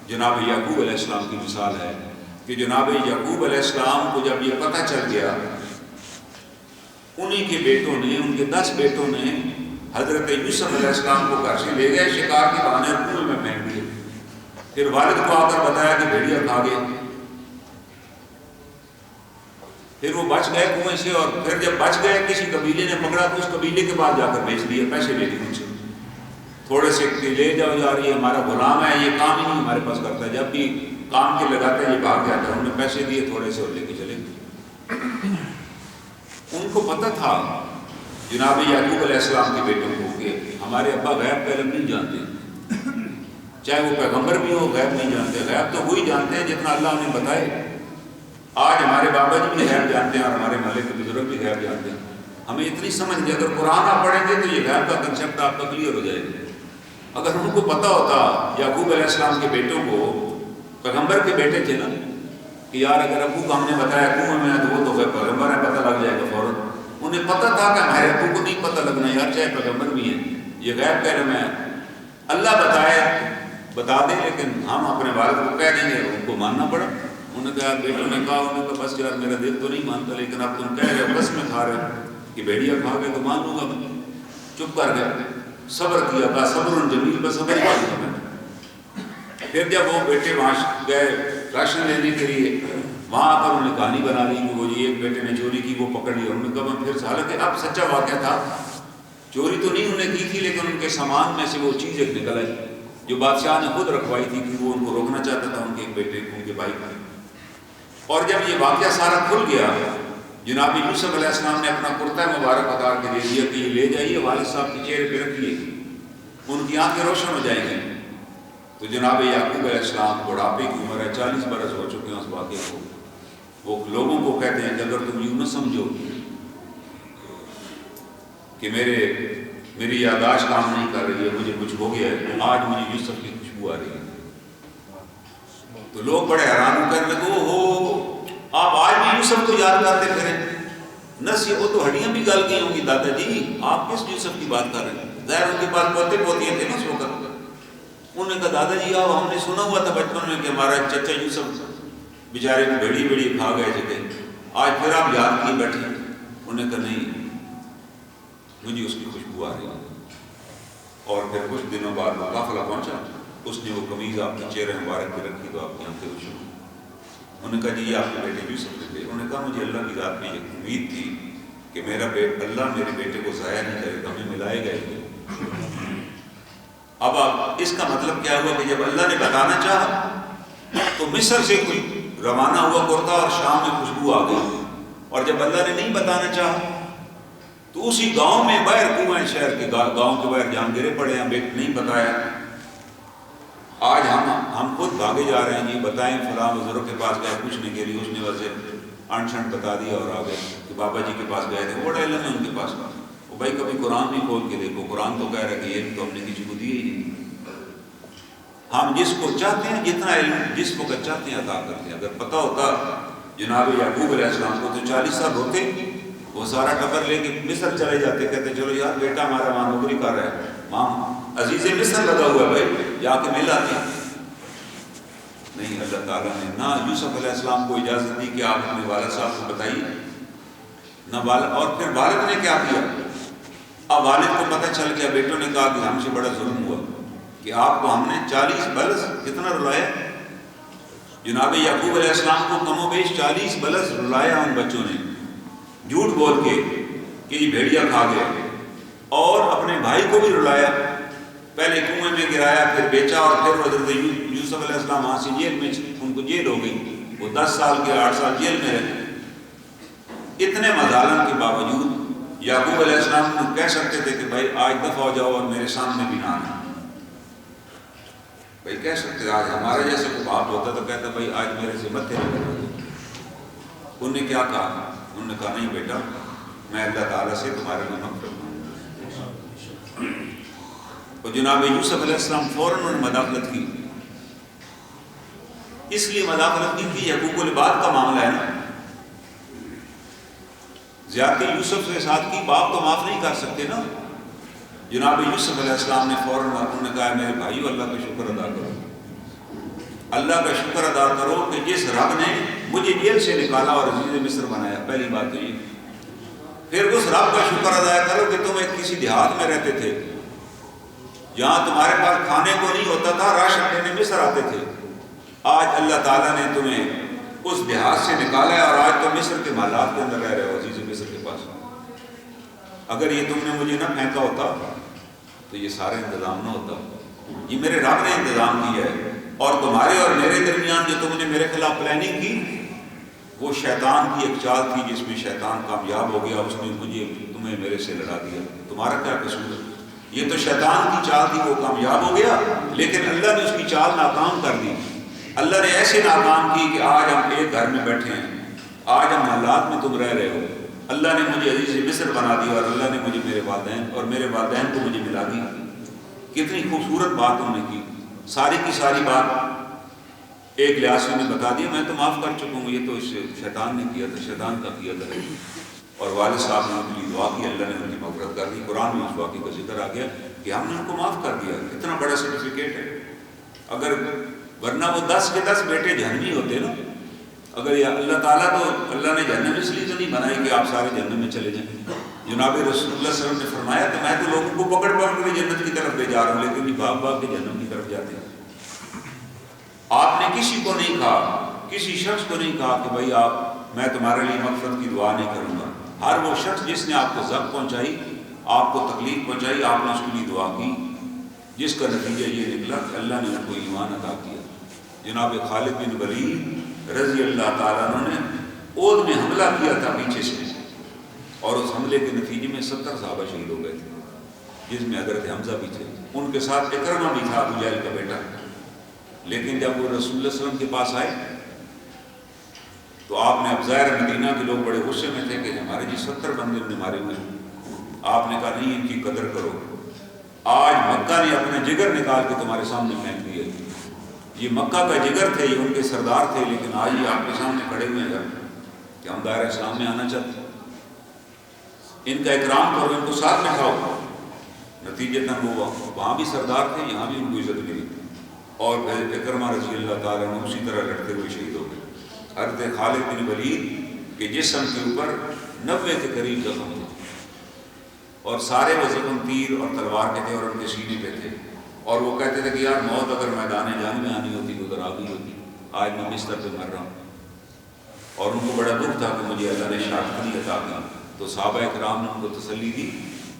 جناب یعقوب علیہ السلام کی مثال ہے کہ جناب یعقوب علیہ السلام کو جب یہ پتہ چل گیا، انہی کے بیٹوں نے، ان کے 10 بیٹوں نے حضرت یوسف علیہ السلام کو گھر سے لے گئے، شکار کے بہانے کنویں میں پھینک دیے، پھر والد کو آ کر بتایا کہ بھیڑیا کھا گئے، پھر وہ بچ گئے کنویں سے، اور پھر جب بچ گئے کسی قبیلے نے پکڑا تو اس قبیلے کے بعد جا کر بیچ دیے، پیسے لے لیے ان سے، تھوڑے سے لے جاؤ یار یہ ہمارا غلام ہے، یہ کام ہی نہیں ہمارے پاس کرتا، جب بھی کام کے لگاتا ہے یہ بھاگ جاتا ہے۔ انہوں نے پیسے دیے تھوڑے سے اور لے کے چلے گئے۔ ان کو پتہ تھا جناب یعقوب علیہ السلام کے بیٹوں کو کہ ہمارے ابا غیب کا علم نہیں جانتے، چاہے وہ پیغمبر بھی ہو غیب نہیں جانتے، غیب تو وہی جانتے ہیں جتنا اللہ انہیں بتائے۔ آج ہمارے بابا جی بھی غیب جانتے ہیں اور ہمارے مالک کے بزرگ بھی غیب جانتے ہیں، ہمیں اتنی سمجھ نہیں، اگر قرآن آپ پڑھیں گے تو یہ غیب کا کنسیپٹ آپ کا کلیئر ہو جائے گا۔ اگر ان کو پتہ ہوتا یعقوب علیہ السلام کے بیٹوں کو، پیغمبر کے بیٹے تھے نا، کہ یار اگر ابو کو ہم نے بتایا کنویں میں تو وہ تو پیغمبر ہے، پتہ لگ جائے گا فوراً۔ انہیں پتہ تھا کہ ہمارے ابو کو نہیں پتہ لگنا یار، چاہے پیغمبر بھی ہیں، یہ غیب کا علم ہے، اللہ بتائے بتا دیں، لیکن ہم اپنے والد کو کہہ دیں گے، ان کو ماننا پڑا۔ انہوں نے کہا، بیٹوں نے کہا، انہوں نے کہا بس یار میرا دل تو نہیں مانتا، لیکن اب تم کہہ رہے ہو، بس میں کھا رہے ہو کہ بھیڑیا کھا گئے تو مان لوں گا میں۔ چپ کر گئے، صبر کیا، کہا صبر جمیل، بس صبر ہی کیا میں۔ پھر جب وہ بیٹے وہاں گئے راشن لینے کے لیے، وہاں آ کر انہوں نے کہانی بنا لی کہ وہ جی ایک بیٹے نے چوری کی، وہ پکڑ لیا۔ انہوں نے کہا میں پھر، حالانکہ اب سچا واقعہ تھا، چوری تو نہیں انہوں نے کی تھی، لیکن ان کے سامان میں سے وہ چیز ایک نکل آئی جو بادشاہ نے خود رکھوائی تھی کہ وہ ان کو روکنا چاہتا تھا، ان کے ایک بیٹے ان کے بھائی کا۔ اور جب یہ واقعہ سارا کھل گیا، جناب یوسف علیہ السلام نے اپنا کرتا مبارک اتار کے دے دیا کہ یہ لے جائیے والد صاحب کے چہرے پہ رکھیے، ان کی آنکھیں روشن ہو جائیں گی. تو جناب یعقوب علیہ السلام بڑھاپے کی عمر ہے، 40 برس ہو چکے ہیں اس واقعے کو. وہ لوگوں کو کہتے ہیں کہ اگر تم یوں نہ سمجھو کہ میری یادداشت کام نہیں کر رہی ہے، مجھے کچھ ہو گیا ہے، آج مجھے یوسف کی خوشبو آ رہی ہے. تو لوگ بڑے حیران ہو کر لگے، ہو آپ آج بھی یوسف کو یاد کرتے پھریں. نس وہ تو ہڈیاں بھی گل گئی ہوں گی دادا جی، آپ کس یوسف کی بات کر رہے ہیں؟ ظاہر ان کے پاس پوتے پوتیاں تھے نا اس وقت. انہوں نے کہا دادا جی آپ ہم نے سنا ہوا تھا بچپن میں کہ ہمارا چچا یوسف بیچارے کو بھیڑی بھیڑی کھا گئے تھے، آج پھر آپ یاد کیے بیٹھے. انہوں نے کہا نہیں، مجھے اس کی خوشبو آ رہی ہے. اور پھر کچھ دنوں بعد وہ قافلہ پہنچا، اس نے وہ قمیض آپ کے چہرے مبارک پہ رکھی تو آپ کی آنکھیں روشن. انہوں نے کہا جی یہ آپ کے بیٹے یوسف تھے. انہوں نے کہا مجھے اللہ کی ذات میں یہ امید تھی کہ اللہ میرے بیٹے کو ضائع نہیں کرے گا، ہمیں ملائے گا. اب اس کا مطلب کیا ہوا کہ جب اللہ نے بتانا چاہا تو مصر سے کوئی روانہ ہوا کرتا اور شام میں خوشبو آ گئی، اور جب اللہ نے نہیں بتانا چاہا تو اسی گاؤں میں باہر کنواں شہر کے گاؤں کے باہر جان گرے پڑے ہیں، نہیں بتایا. آج ہم خود بھاگے جا رہے ہیں، یہ بتائیں فلاں بزرگ کے پاس گئے، پوچھنے کے لیے اس نے ویسے انشنٹ بتا دیا اور آگے کہ بابا جی کے پاس گئے تھے، بڑا علم ہے ان کے پاس. وہ بھائی کبھی قرآن بھی کھول کے دیکھو، قرآن تو کہہ رہا ہے کہ یہ تو ہم نے کسی کو دیا ہی نہیں. ہم جس کو چاہتے ہیں جتنا علم جس وقت چاہتے ہیں عطا کرتے ہیں. اگر پتہ ہوتا جناب یعقوب علیہ السلام کو تو 40 سال ہوتے، وہ سارا ٹبر لے کے مصر چلے جاتے، کہتے چلو یار بیٹا ہمارا وہاں نوکری کر رہا ہے، ماں عزیز مصر لگا ہوا ہے بھائی جا کے مل آتے. نہیں، اللہ تعالیٰ نے نہ یوسف علیہ السلام کو اجازت دی کہ آپ اپنے والد صاحب کو بتائیے، نہ والد. اور پھر والد نے کیا کیا؟ اب والد کو پتہ چل گیا، بیٹوں نے کہا کہ ہم سے بڑا ظلم ہوا کہ آپ کو ہم نے 40 برس کتنا رلایا. جناب یعقوب علیہ السلام کو کم و بیش 40 برس رلایا ان بچوں نے، جھوٹ بول کے کہ یہ بھیڑیا کھا گیا. اور اپنے بھائی کو بھی رلایا، پہلے کنویں میں گرایا، پھر بیچا، اور پھر حضرت یوسف علیہ السلام وہاں سے جیل میں ان کو جیل ہو گئی. وہ 10 سال کے 8 سال جیل میں رہے. اتنے مظالم کے باوجود یعقوب علیہ السلام کہہ سکتے تھے کہ بھائی آج دفع ہو جاؤ اور میرے سامنے بھی نہ آنا. بھائی کہہ سکتے تھے، آج ہمارے جیسے کوئی باپ ہوتا تو کہتا بھائی آج میرے سے متھے نہ کرو. انہوں نے کیا کہا؟ انہوں نے کہا نہیں بیٹا، میں اللہ تعالیٰ سے تمہارے لیے مغفرت مانگتا ہوں. اور جناب یوسف علیہ السلام فوراً انہوں نے مداخلت کی. اس لیے مداخلت کی کہ یعقوب العباد کا معاملہ ہے نا، زیادتی یوسف کے ساتھ کی باپ تو معاف نہیں کر سکتے نا. جناب یوسف علیہ السلام نے فوراً انہوں نے کہا میرے بھائیو اللہ کا شکر ادا کرو، اللہ کا شکر ادا کرو کہ جس رب نے مجھے جیل سے نکالا اور عزیز مصر بنایا. پہلی بات تو یہ. پھر اس رب کا شکر ادا کرو کہ تم ایک کسی دیہات میں رہتے تھے جہاں تمہارے پاس کھانے کو نہیں ہوتا تھا، راشن لینے مصر آتے تھے. آج اللہ تعالیٰ نے تمہیں اس دیہات سے نکالا ہے اور آج تم مصر کے محلات کے اندر رہ رہے ہو عزیز مصر کے پاس. اگر یہ تم نے مجھے نہ پھینکا ہوتا تو یہ سارا انتظام نہ ہوتا. یہ میرے رب نے انتظام کیا ہے. اور تمہارے اور میرے درمیان جو تم نے میرے خلاف پلاننگ کی وہ شیطان کی ایک چال تھی جس میں شیطان کامیاب ہو گیا، اس نے تمہیں میرے سے لڑا دیا. تمہارا کیا قصور ہے؟ یہ تو شیطان کی چال تھی، وہ کامیاب ہو گیا لیکن اللہ نے اس کی چال ناکام کر دی. اللہ نے ایسے ناکام کی کہ آج ہم ایک گھر میں بیٹھے ہیں، آج ہم حالات میں تم رہ رہے ہو. اللہ نے مجھے عزیز مصر بنا دیا اور اللہ نے مجھے میرے والدین اور میرے والدین کو مجھے ملا دی. کتنی خوبصورت بات انہوں نے کی. ساری کی ساری بات ایک لحاظ سے انہیں بتا دیا. میں تو معاف کر چکا ہوں، یہ تو شیطان نے کیا تھا، شیطان کا کیا تھا. اور والد صاحب نے ان کے لیے دعا کی، اللہ نے ان کی مغفرت کر دی. قرآن میں اس واقعے کا ذکر آ گیا کہ ہم نے ان کو معاف کر دیا. کتنا بڑا سرٹیفکیٹ ہے. اگر ورنہ وہ 10 کے 10 بیٹے جہنمی ہوتے نا. اگر یہ اللہ تعالیٰ تو اللہ نے جہنم اس لیے تو نہیں بنائی کہ آپ سارے جہنم میں چلے جائیں. جناب رسول اللہ صلی اللہ علیہ وسلم نے فرمایا کہ میں تو لوگوں کو پکڑ کے جنت کی طرف لے جا رہا ہوں لیکن یہ بھاگ بھاگ کے جہنم کی طرف جاتے ہیں. آپ نے کسی کو نہیں کہا، کسی شخص کو نہیں کہا کہ بھائی میں تمہارے لیے مغفرت کی دعا نہیں کروں گا. ہر وہ شخص جس نے آپ کو ضرر پہنچائی، آپ کو تکلیف پہنچائی، آپ نے اس کے لیے دعا کی، جس کا نتیجہ یہ نکلا کہ اللہ نے ان کو ایمان عطا کیا. جناب خالد بن ولید رضی اللہ تعالیٰ عنہ نے اود میں حملہ کیا تھا پیچھے سے، اور اس حملے کے نتیجے میں 70 صحابہ شہید ہو گئے تھے جس میں حضرت حمزہ بھی تھے. ان کے ساتھ اکرمہ بھی تھا ابو جہل کا بیٹا، لیکن جب وہ رسول اللہ صلی اللہ علیہ وسلم کے پاس آئے تو آپ نے، اب ظاہر مدینہ کے لوگ بڑے غصے میں تھے کہ ہمارے جی 70 بندے نے مارے ہوئے ہیں. آپ نے کہا نہیں، ان کی قدر کرو، آج مکہ نے اپنا جگر نکال کے تمہارے سامنے پھینک دیا. یہ مکہ کا جگر تھے، یہ ان کے سردار تھے، لیکن آج یہ آپ کے سامنے کھڑے ہوئے ہیں کہ ہم دائرہ اسلام میں آنا چاہتے ہیں. ان کا اکرام کرو، ان کو ساتھ میں کھاؤ. نتیجتاً وہ وہاں بھی سردار تھے، یہاں بھی ان کو عزت ملی. اور پھر اکرمہ رضی اللہ تعالیٰ عنہ اسی طرح لڑتے ہوئے شہید ہو گئے. حضرت خالد بن ولید کے جسم کے اوپر 90 کے قریب زخم تھے، اور سارے وہ زخم تیر اور تلوار کے تھے اور ان کے سینے پہ تھے. اور وہ کہتے تھے کہ یار موت اگر میدان جنگ میں آنی ہوتی تو ادھر آ گئی ہوتی، آج میں بستر پہ مر رہا ہوں. اور ان کو بڑا دکھ تھا کہ مجھے اللہ نے شہادت عطا کی. تو صحابہ اکرام نے ان کو تسلی دی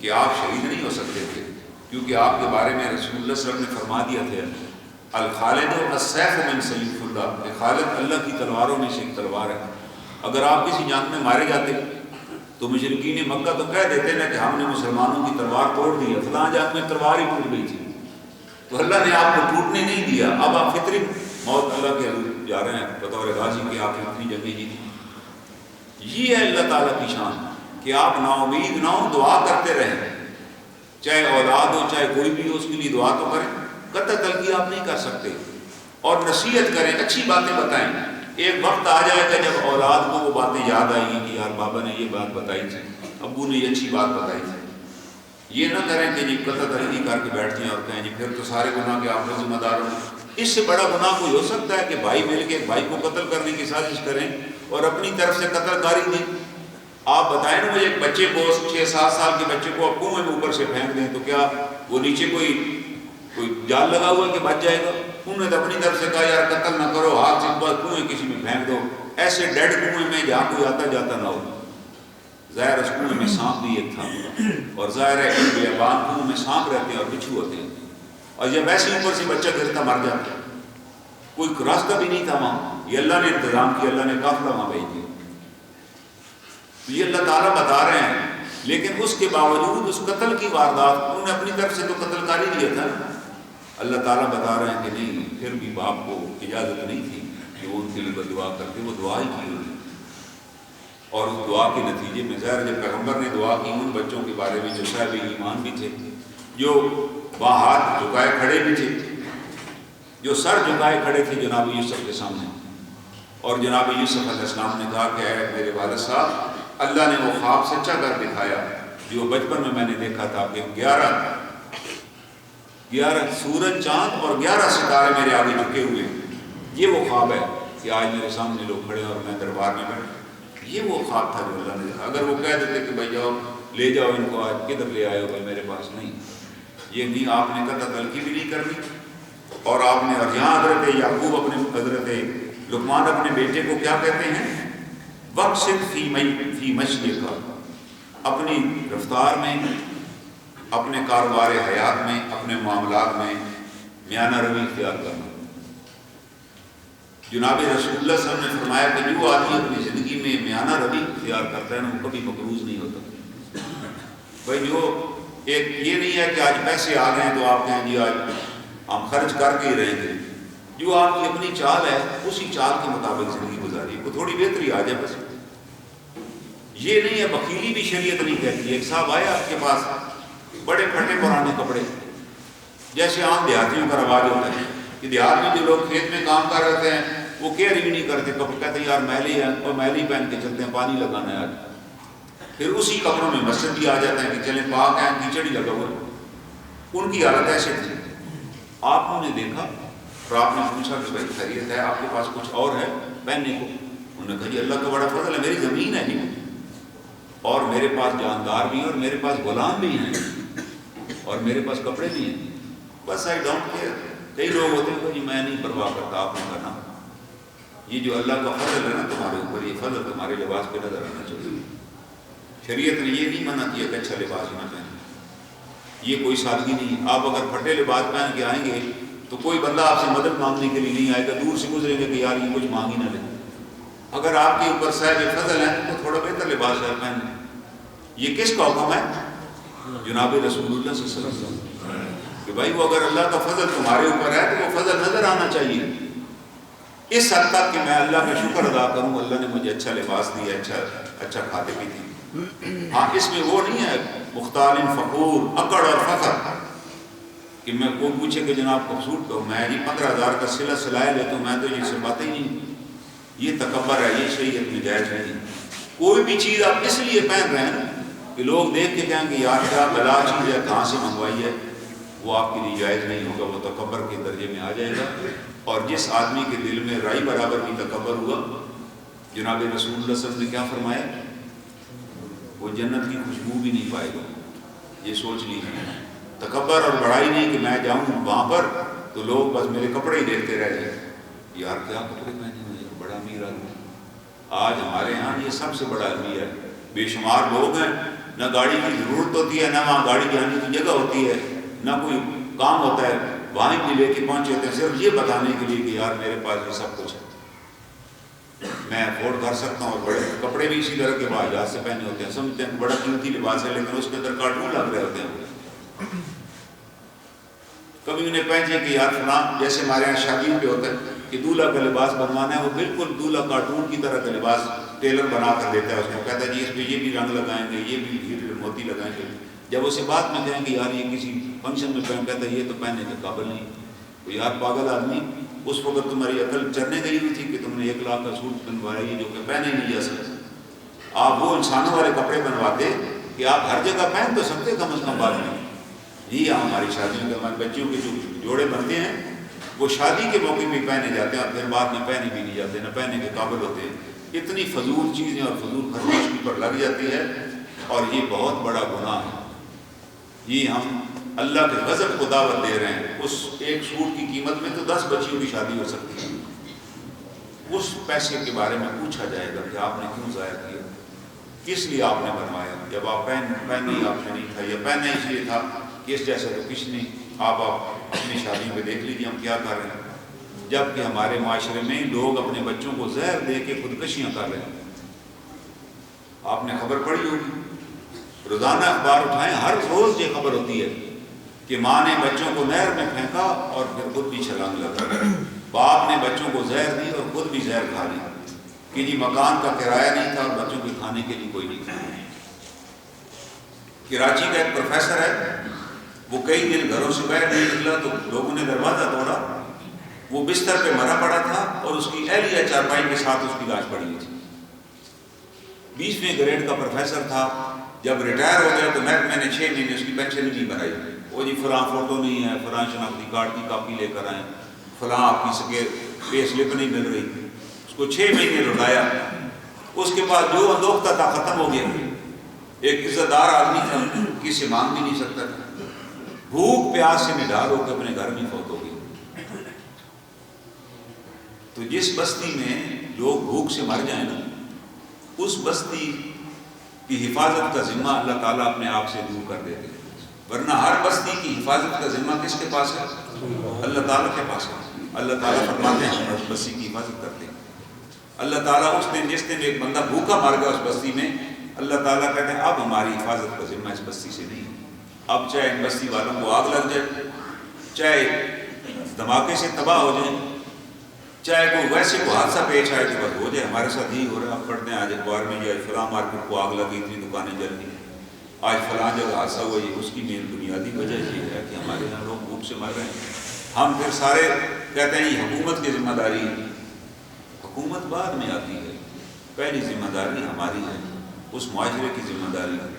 کہ آپ شہید نہیں ہو سکتے تھے، کیونکہ آپ کے بارے میں رسول اللہ صلی اللہ علیہ وسلم نے فرما دیا تھا الخالد السیف من سیف اللہ، کہ خالد اللہ کی تلواروں میں سے ایک تلوار ہے. اگر آپ کسی جنگ میں مارے جاتے تو مشرکین مکہ تو کہہ دیتے نا کہ ہم نے مسلمانوں کی تلوار توڑ دی ہے، فلاں جنگ میں تلوار ہی ٹوٹ گئی تھی. تو اللہ نے آپ کو ٹوٹنے نہیں دیا. اب آپ فطری موت اللہ کے جا رہے ہیں بطور غازی کہ آپ نے اتنی جنگیں جیتی. یہ ہے اللہ تعالیٰ کی شان کہ آپ نا امید نہ ہو، دعا کرتے رہیں. چاہے اولاد ہو چاہے کوئی بھی ہو، اس کے لیے دعا تو کریں. قطع تلقی آپ نہیں کر سکتے، اور نصیحت کریں، اچھی باتیں بتائیں. ایک وقت آ جائے گا جب اولاد کو وہ باتیں یاد آئیں گی کہ یار بابا نے یہ بات بتائی تھی، ابو نے یہ اچھی بات بتائی تھی. یہ نہ کریں کہ جی قطع تلقی کر کے بیٹھ جائیں اور کہیں جی پھر تو سارے گناہ کے آپ ذمہ دار ہوں. اس سے بڑا گناہ کوئی ہو سکتا ہے کہ بھائی مل کے ایک بھائی کو قتل کرنے کی سازش کریں اور اپنی طرف سے قتل کاری دیں. آپ بتائیں نا، مجھے ایک بچے کو 6-7 سال کے بچے کو آپ کنویں میں اوپر سے پھینک دیں تو کیا وہ نیچے کوئی جال لگا ہوا ہے کہ بچ جائے گا؟ انہوں نے تو اپنی طرف سے کہا یار قتل نہ کرو، ہاتھ سے بس کنویں کسی میں پھینک دو، ایسے ڈیڈ کنویں میں جہاں کوئی آتا جاتا نہ ہو. ظاہر اس کنویں میں سانپ بھی ایک تھا، اور ظاہر ہے کہ بیابان کنویں میں سانپ رہتے ہیں اور بچھو ہوتے ہیں، اور جب ایسے اوپر سے بچہ گرتا مر جاتا، کوئی راستہ بھی نہیں تھا وہاں. یہ اللہ نے انتظام کیا، اللہ نے قافلہ وہاں بھیج دیا. تو یہ اللہ تعالیٰ بتا رہے ہیں. لیکن اس کے باوجود اس قتل کی واردات، انہوں نے اپنی طرف سے تو قتل کاری دیا تھا. اللہ تعالیٰ بتا رہے ہیں کہ نہیں، پھر بھی باپ کو اجازت نہیں تھی کہ وہ ان کے لیے دعا کرتے. وہ دعا ہی کی انہوں نے، اور اس دعا کے نتیجے میں ظاہر جب پیغمبر نے دعا کی ان بچوں کے بارے میں جو صاحب ایمان بھی تھے، جو وہاں ہاتھ جھکائے کھڑے بھی تھے، جو سر جھکائے کھڑے تھے جناب یوسف کے سامنے. اور جناب یوسف علیہ السلام نے کہا کہ اے میرے والد صاحب، اللہ نے وہ خواب سچا کر دکھایا جو بچپن میں نے دیکھا تھا کہ 11 سورج چاند اور 11 ستارے میرے آگے جھکے ہوئے ہیں. یہ وہ خواب ہے کہ آج میرے سامنے لوگ کھڑے اور میں دربار میں بیٹھا. یہ وہ خواب تھا جو اللہ نے دیکھا. اگر وہ کہہ دیتے کہ بھائی جاؤ لے جاؤ ان کو، آج کدھر لے آئے ہو بھائی میرے پاس، نہیں، یہ نہیں. آپ نے قطع تلقی بھی نہیں کرنی. اور آپ نے، اور یہاں حضرت یعقوب اپنے، حضرت لقمان اپنے بیٹے کو کیا کہتے ہیں؟ وقصد فی مشیک کا، اپنی رفتار میں، اپنے کاروبار حیات میں، اپنے معاملات میں میانہ روی اختیار کرنا. جناب رسول اللہ صلی اللہ علیہ وسلم نے فرمایا کہ جو آدمی اپنی زندگی میں میانہ روی اختیار کرتا ہے نا، وہ کبھی مقروض نہیں ہوتا. بھائی جو ایک یہ نہیں ہے کہ آج پیسے آ گئے ہیں تو آپ کہیں جی آج ہم خرچ کر کے ہی رہیں گے. جو آپ کی اپنی چال ہے اسی چال کے مطابق زندگی گزاری، کو تھوڑی بہتری آ جائے بس. یہ نہیں ہے، بخیلی بھی شریعت نہیں کہتی. ایک صاحب آیا آپ کے پاس، بڑے پھٹے پرانے کپڑے، جیسے عام دیہاتیوں کا رواج ہوتا ہے کہ دیہات میں جو لوگ کھیت میں کام کر رہے ہیں وہ کیئر بھی نہیں کرتے. کپڑے کہتے ہیں یار میلی ہے اور میلی پہن کے چلتے ہیں، پانی لگانا ہے آج. پھر اسی کپڑوں میں مسجد بھی آ جاتے ہیں کہ چلیں پاک ہیں، کیچڑ ہی لگا ہوا. ان کی حالت ایسے تھی. آپ نے دیکھا اور آپ نے پوچھا کہ بھائی خیریت ہے، آپ کے پاس کچھ اور ہے پہننے کو؟ انہوں نے کہا جی اللہ کا بڑا فضل ہے، میری زمین ہے جی، اور میرے پاس جاندار بھی ہیں، اور میرے پاس غلام بھی ہیں، اور میرے پاس کپڑے بھی ہیں. بس آئی ڈونٹ کیئر. کئی لوگ ہوتے ہیں کہ جی میں نہیں پرواہ کرتا، آپ نے کہنا یہ جو اللہ کا فضل ہے نا تمہارے اوپر، یہ فضل تمہارے لباس پہ نظر آنا چاہیے. شریعت نے یہ نہیں منع کیا کہ اچھا لباس نہ پہنے. یہ کوئی سادگی نہیں. آپ اگر پھٹے لباس پہن کے آئیں گے تو کوئی بندہ آپ سے مدد مانگنے کے لیے نہیں آئے گا، دور سے گزریں گے کہ یار یہ کچھ مانگ ہی نہ لیں. اگر آپ کے اوپر صاحب فضل ہے تو تھوڑا بہتر لباس ہے پہنیں. یہ کس کا حکم ہے؟ جناب رسول اللہ صلی اللہ علیہ وسلم. کہ بھائی وہ اگر اللہ کا فضل تمہارے اوپر ہے تو وہ فضل نظر آنا چاہیے، اس حد تک کہ میں اللہ کا شکر ادا کروں اللہ نے مجھے اچھا لباس دیا، اچھا کھاتے پیتے۔ ہاں اس میں وہ نہیں ہے مختال فخور اکڑ اور فخر کہ میں کوئی پوچھے کہ جناب کو سوٹ کروں، میں جی 15,000 کا سلا سلائے لیتا ہوں، میں تو یہ سے باتیں ہی نہیں، یہ تکبر ہے، یہ شریعت میں جائز نہیں۔ کوئی بھی چیز آپ اس لیے پہن رہے ہیں کہ لوگ دیکھ کے کہیں کہ یار کیا بلا چیز ہے، کہاں سے منگوائی ہے، وہ آپ کے لیے جائز نہیں ہوگا، وہ تکبر کے درجے میں آ جائے گا۔ اور جس آدمی کے دل میں رائی برابر بھی تکبر ہوا، جناب رسول اللہ صلی اللہ علیہ وسلم نے کیا فرمایا، وہ جنت کی خوشبو بھی نہیں پائے گا۔ یہ سوچ لیجیے، تکبر اور بڑائی نہیں کہ میں جاؤں وہاں پر تو لوگ بس میرے کپڑے ہی دیکھتے رہ جائیں، یار کیا کپڑے پہنے ہوئے ہیں، بڑا امیر آدمی۔ آج ہمارے ہاں یہ سب سے بڑا امیر ہے، بے شمار لوگ ہیں، نہ گاڑی کی ضرورت ہوتی ہے، نہ وہاں گاڑی جانے کی جگہ ہوتی ہے، نہ کوئی کام ہوتا ہے، وہیں بھی لے کے پہنچے ہوتے ہیں صرف یہ بتانے کے لیے کہ یار میرے پاس یہ سب کچھ ہے، میں افورڈ کر سکتا ہوں۔ اور بڑے کپڑے بھی اسی طرح کے باجات سے پہنے ہوتے ہیں، سمجھتے ہیں کہ بڑا قیمتی لباس ہے لیکن اس کے اندر کارٹون لگ رہے ہوتے ہیں۔ کبھی انہیں پہنچے کہ یار فلاں، جیسے ہمارے یہاں شادی پہ ہوتا ہے کہ دولہا کا لباس بنوانا ہے، وہ بالکل دولہا کارٹون کی طرح کا لباس ٹیلر بنا کر دیتا ہے، اس کو کہتا ہے جی اس پہ یہ بھی رنگ لگائیں گے، یہ بھی ہیرے موتی لگائیں گے۔ جب اسے بعد میں کہیں گے یار یہ کسی فنکشن میں پہن، کہتا ہے یہ تو پہننے کے قابل نہیں۔ تو یار پاگل آدمی، اس وقت تمہاری عقل چرنے گئی ہوئی تھی کہ تم نے 1 لاکھ کا سوٹ بنوایا یہ جو کہ پہنے نہیں جا سکتا۔ آپ وہ انسانوں والے کپڑے بنواتے کہ آپ ہر جگہ پہن تو سکتے کم از کم بعد میں۔ جی ہاں، ہماری شادیوں کے ہمارے بچوں کے جو جوڑے بنتے ہیں وہ شادی کے موقع پہ پہنے جاتے ہیں اور پھر بعد میں پہنے بھی نہیں جاتے، نہ پہننے کے قابل ہوتے ہیں۔ اتنی فضول چیزیں اور فضول خرچ کی پر لگ جاتی ہے، اور یہ بہت بڑا گناہ ہے۔ یہ ہم اللہ کے غضب کو دعوت دے رہے ہیں۔ اس ایک سوٹ کی قیمت میں تو 10 بچیوں کی شادی ہو سکتی ہے۔ اس پیسے کے بارے میں پوچھا جائے گا کہ آپ نے کیوں ضائع کیا، کس لیے آپ نے بنوایا، جب آپ پہننا ہی آپ نے نہیں تھا، یا پہننا اس لیے تھا کہ اس جیسا تو کچھ نہیں۔ آپ اپنی شادی پہ دیکھ لیجیے ہم کیا کر رہے ہیں، جبکہ ہمارے معاشرے میں لوگ اپنے بچوں کو زہر دے کے خودکشیاں کر رہے ہیں۔ آپ نے خبر پڑھی ہوگی، روزانہ اخبار اٹھائیں، ہر روز یہ خبر ہوتی ہے کہ ماں نے بچوں کو نہر میں پھینکا اور پھر خود بھی چھلانگ لگا، باپ نے بچوں کو زہر دی اور خود بھی زہر کھا لی کہ جی مکان کا کرایہ نہیں تھا اور بچوں کے کھانے کے لیے کوئی نہیں تھا۔ کراچی کا ایک پروفیسر ہے، وہ کئی دن گھروں سے باہر نہیں نکلا تو لوگوں نے دروازہ توڑا، وہ بستر پہ مرا پڑا تھا اور اس کی اہلیہ چارپائی کے ساتھ اس کی لاش پڑی ہوئی تھی۔ 20ویں گریڈ کا پروفیسر تھا، جب ریٹائر ہو گیا تو محکمے نے 6 مہینے اس کی پینشن نہیں بنائی۔ وہ جی فلاں فوٹو نہیں ہے، فلاں شناختی کارڈ کی کاپی لے کر آئیں، فلاں آپ کی سکے پے سلپ نہیں مل رہی، اس کو 6 مہینے لوٹایا۔ اس کے بعد جو اندوختہ تھا ختم ہو گیا، ایک عزت دار آدمی تھا، کسی سے مانگ بھی نہیں سکتا تھا، بھوک پیاس سے نڈال ہو کے اپنے گھر میں فوت ہو گئی۔ تو جس بستی میں لوگ بھوک سے مر جائیں نا، اس بستی کی حفاظت کا ذمہ اللہ تعالیٰ اپنے آپ سے دور کر دیتے ہیں، ورنہ ہر بستی کی حفاظت کا ذمہ کس کے پاس ہے؟ اللہ تعالیٰ کے پاس ہے۔ اللہ تعالیٰ فرماتے ہیں ہم اس بستی کی حفاظت کرتے ہیں۔ اللہ تعالیٰ اس دن جس دن ایک بندہ بھوکا مر گیا اس بستی میں، اللہ تعالیٰ کہتے ہیں اب ہماری حفاظت کا ذمہ اس بستی سے نہیں، اب چاہے ان بستی والوں کو آگ لگ جائے، چاہے دھماکے سے تباہ ہو جائیں، چاہے کوئی ویسے کو حادثہ پیش آئے کہ بس ہو جائے، ہمارے ساتھ ہی ہو رہا ہے۔ آپ پڑھتے ہیں آج اخبار میں جو فلاں مارکیٹ کو آگ لگی، اتنی دکانیں جل گئی، آج فلاں جگہ حادثہ ہوا، اس کی مین بنیادی وجہ یہ ہے کہ ہمارے یہاں لوگ بھوک سے مر رہے ہیں۔ ہم پھر سارے کہتے ہیں یہ حکومت کی ذمہ داری ہے۔ حکومت بعد میں آتی ہے، پہلی ذمہ داری ہماری ہے، اس معاشرے کی ذمہ داری ہے،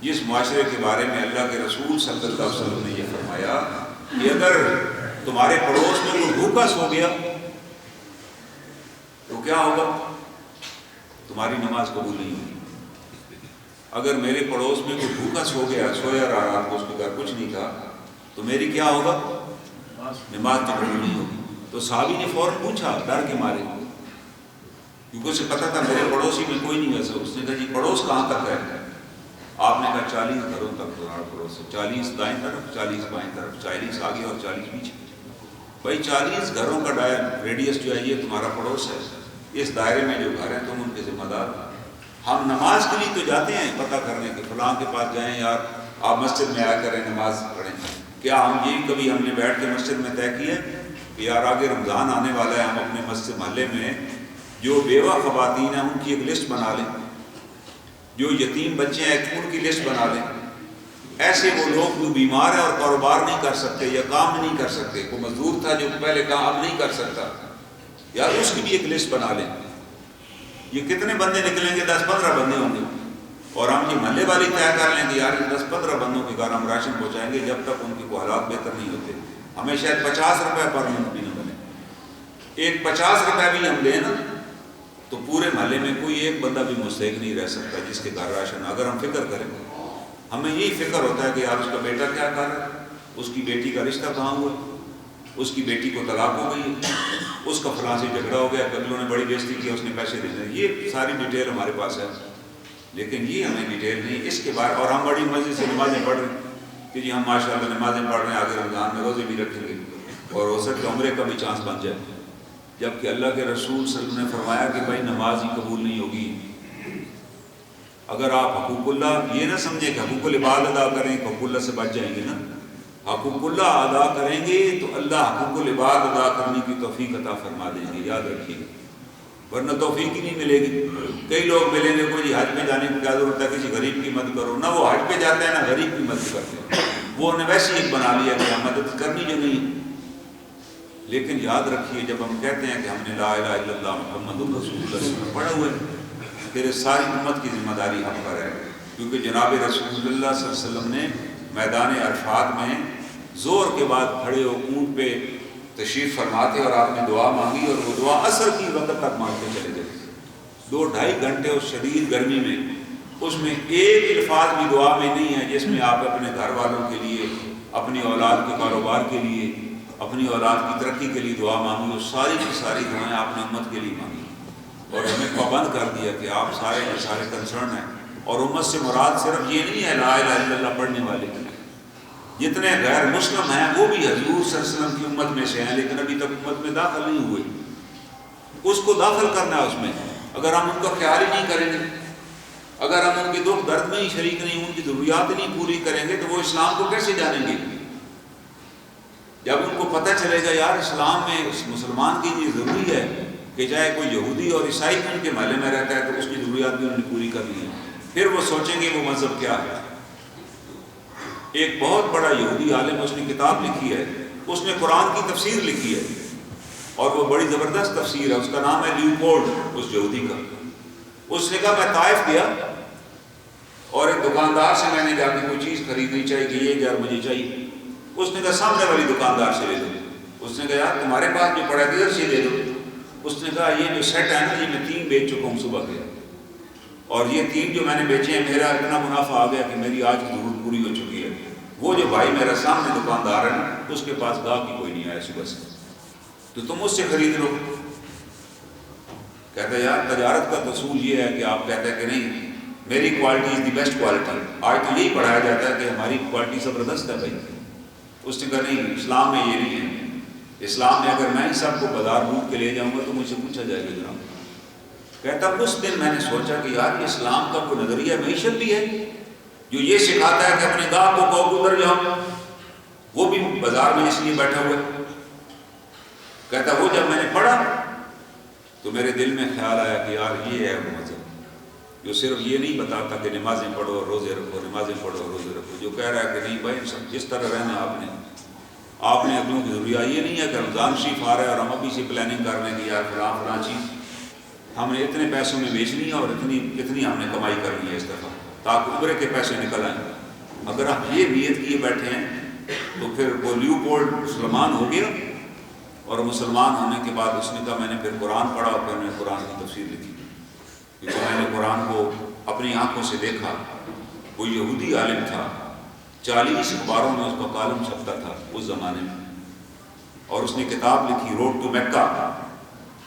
جس معاشرے کے بارے میں اللہ کے رسول صلی اللہ علیہ وسلم نے یہ فرمایا کہ اگر تمہارے پڑوس میں کوئی بھوکا سو گیا تو کیا ہوگا؟ تمہاری نماز قبول نہیں ہوگی۔ اگر میرے پڑوس میں کوئی بھوکا سو گیا، سویا رہا، رات کو اس کے گھر کچھ نہیں تھا، تو میری کیا ہوگا؟ نماز قبول نہیں ہوگی۔ تو صحابی نے فوراً پوچھا ڈر کے مارے، کیونکہ اسے پتا تھا میرے پڑوسی میں کوئی نہیں ویسا۔ اس نے کہا جی پڑوس کہاں تک ہے؟ آپ نے کہا 40 گھروں تک تمہارا پڑوس ہے، 40 دائیں طرف، 40 بائیں طرف، 40 آگے اور 40 پیچھے۔ بھائی 40 گھروں کا ریڈیس جو ہے یہ تمہارا پڑوس ہے، اس دائرے میں جو گھر ہیں تم ان کے ذمہ دار ہو۔ ہم نماز کے لیے تو جاتے ہیں پتہ کرنے کے، فلاں کے پاس جائیں یار آپ مسجد میں آیا کریں نماز پڑھیں، کیا ہم یہی کبھی ہم نے بیٹھ کے مسجد میں طے کیا کہ یار آگے رمضان آنے والا ہے، ہم اپنے مسجد محلے میں جو بیوہ خواتین ہیں ان کی ایک لسٹ بنا لیں، جو یتیم بچے ہیں ان کی لسٹ بنا لیں، ایسے وہ لوگ جو بیمار ہیں اور کاروبار نہیں کر سکتے یا کام نہیں کر سکتے، کوئی مزدور تھا جو پہلے کام اب نہیں کر سکتا، یار اس کی بھی ایک لسٹ بنا لیں۔ یہ کتنے بندے نکلیں گے؟ 10-15 بندے ہوں گے، اور ہم یہ محلے والی طے کر لیں کہ یار 10-15 بندوں کے گھر ہم راشن پہنچائیں گے جب تک ان کی کوئی حالات بہتر نہیں ہوتے۔ ہمیں شاید 50 روپے پر منتھ بھی نہ بنے، ایک 50 روپے بھی ہم لیں نا تو پورے محلے میں کوئی ایک بندہ بھی مستحق نہیں رہ سکتا جس کے گھر راشن۔ اگر ہم فکر کریں، ہمیں یہی فکر ہوتا ہے کہ یار اس کا بیٹا کیا کر رہا ہے، اس کی بیٹی کا رشتہ کہاں ہوا، اس کی بیٹی کو طلاق ہو گئی، اس کا فلاں سے جھگڑا ہو گیا، کبھی نے بڑی بےزتی کی، اس نے پیسے دے دیں، یہ ساری ڈیٹیل ہمارے پاس ہے، لیکن یہ ہمیں ڈیٹیل نہیں اس کے بعد۔ اور ہم بڑی مسجد سے نمازیں پڑھ رہے ہیں کہ جی ہم ماشاء اللہ نمازیں پڑھ رہے ہیں، آگے رمضان میں روزے بھی رکھیں گے اور ہو سکتا ہے عمرے کا بھی چانس بن جائے، جبکہ اللہ کے رسول صلی اللہ علیہ وسلم نے فرمایا کہ بھائی نماز ہی قبول نہیں ہوگی اگر آپ حقوق اللہ یہ نہ سمجھیں کہ حقوق العباد ادا کریں کہ حقوق اللہ سے بچ جائیں گے نا، حقوق اللہ ادا کریں گے تو اللہ حقوق العباد ادا کرنے کی توفیق عطا فرما دیں گے، یاد رکھیے گا، ورنہ توفیق ہی نہیں ملے گی۔ کئی لوگ ملیں گے کوئی حج پہ جانے کی کیا ضرورت ہے، کسی غریب کی مدد کرو، نہ وہ حج پہ جاتے ہیں نہ غریب کی مدد کرتے ہیں، وہ نے ویسے ایک بنا لیا کہ مدد کرنی جو نہیں۔ لیکن یاد رکھیے جب ہم کہتے ہیں کہ ہم نے لا الہ الا اللہ محمد رسول اللہ پڑھا ہوا ہے، پھر ساری امت کی ذمہ داری ہم پر ہے، کیونکہ جناب رسول اللہ صلی اللہ علیہ وسلم نے میدان عرفات میں زور کے بعد کھڑے ہو اونٹ پہ تشریف فرماتے اور آپ نے دعا مانگی، اور وہ دعا عصر کی وقت تک مانگتے چلے گئے، 2-2.5 گھنٹے اس شدید گرمی میں، اس میں ایک الفاظ بھی دعا میں نہیں ہے جس میں آپ اپنے گھر والوں کے لیے، اپنی اولاد کے کاروبار کے لیے، اپنی اولاد کی ترقی کے لیے دعا مانگی، اور ساری کی ساری دعائیں آپ نے امت کے لیے مانگی، اور ہمیں پابند کر دیا کہ آپ سارے کے سارے کنسرن ہیں۔ اور امت سے مراد صرف یہ نہیں ہے لا الہ الا اللہ پڑھنے والے، جتنے غیر مسلم ہیں وہ بھی حضور صلی اللہ علیہ وسلم کی امت میں سے ہیں لیکن ابھی تک امت میں داخل نہیں ہوئے، اس کو داخل کرنا ہے اس میں۔ اگر ہم ان کا خیال ہی نہیں کریں گے، اگر ہم ان کے دکھ درد میں ہی شریک نہیں، ان کی ضروریات ہی نہیں پوری کریں گے تو وہ اسلام کو کیسے جانیں گے؟ جب ان کو پتہ چلے گا یار اسلام میں اس مسلمان کی یہ ضروری ہے کہ چاہے کوئی یہودی اور عیسائی ان کے محلے میں رہتا ہے تو اس کی ضروریات بھی انہوں نے پوری کرنی ہے، پھر وہ سوچیں گے وہ مذہب کیا ہے۔ ایک بہت بڑا یہودی عالم اس نے کتاب لکھی ہے، اس نے قرآن کی تفسیر لکھی ہے، اور وہ بڑی زبردست تفسیر ہے، اس کا نام ہے لیوپولڈ اس یہودی کا۔ اس نے کہا میں طائف گیا اور ایک دکاندار سے میں نے جا کے کوئی چیز خریدنی چاہیے کہ یہ یار مجھے چاہیے، اس نے کہا سامنے والی دکاندار سے لے دو، اس نے کہا یار تمہارے پاس جو پڑا ہے ادھر سے لے دو، اس نے کہا یہ جو سیٹ ہے نا یہ میں 3 بیچ چکا ہوں صبح کے، اور یہ 3 جو میں نے بیچے ہیں میرا اتنا منافع آ گیا کہ میری آج کی ضرورت پوری ہو چکی ہے۔ وہ جو بھائی میرا سامنے دکاندار ہے اس کے پاس گاہک ہی کوئی نہیں آیا صبح سے، تو تم اس سے خرید لو۔ کہتا ہے یار تجارت کا اصول یہ ہے کہ آپ کہتے ہیں کہ نہیں میری quality is the best quality, آج تو یہی پڑھایا جاتا ہے کہ ہماری کوالٹی زبردست ہے بھائی۔ اس نے کہا نہیں اسلام میں یہ نہیں ہے، اسلام میں اگر میں ہی سب کو بازار ڈھونڈ کے لے جاؤں گا تو مجھ سے پوچھا جائے گا جناب۔ کہتا اس دن میں نے سوچا کہ یار یہ اسلام کا کوئی نظریہ معیشت بھی ہے جو یہ سکھاتا ہے کہ اپنے گاہ کو گزر جاؤ، وہ بھی بازار میں اس لیے بیٹھا ہوا ہے۔ کہتا وہ جب میں نے پڑھا تو میرے دل میں خیال آیا کہ یار یہ ہے وہ مذہب جو صرف یہ نہیں بتاتا کہ نمازیں پڑھو اور روزے رکھو، نمازیں پڑھو اور روزے رکھو، جو کہہ رہا ہے کہ نہیں بھائی جس طرح رہنا آپ نے اگلوں کی ضروریات، یہ نہیں ہے کہ رمضان شریف آ رہا ہے اور ہم ابھی سے پلاننگ کر رہے ہیں کہ یار فلاں چیز ہم نے اتنے پیسوں میں بیچنی ہے اور کتنی ہم نے کمائی کرنی ہے اس دفعہ تاکہ عمرے کے پیسے نکل آئیں۔ اگر آپ یہ نیت کیے بیٹھے ہیں تو پھر وہ لیوپولڈ مسلمان ہو گیا، اور مسلمان ہونے کے بعد اس نے کہا میں نے پھر قرآن پڑھا اور پھر میں نے قرآن کی تفسیر لکھی، کیونکہ میں نے قرآن کو اپنی آنکھوں سے دیکھا۔ وہ یہودی عالم تھا، 40 اخباروں میں اس کا کالم چھپتا تھا اس زمانے میں، اور اس نے کتاب لکھی روڈ ٹو مکہ،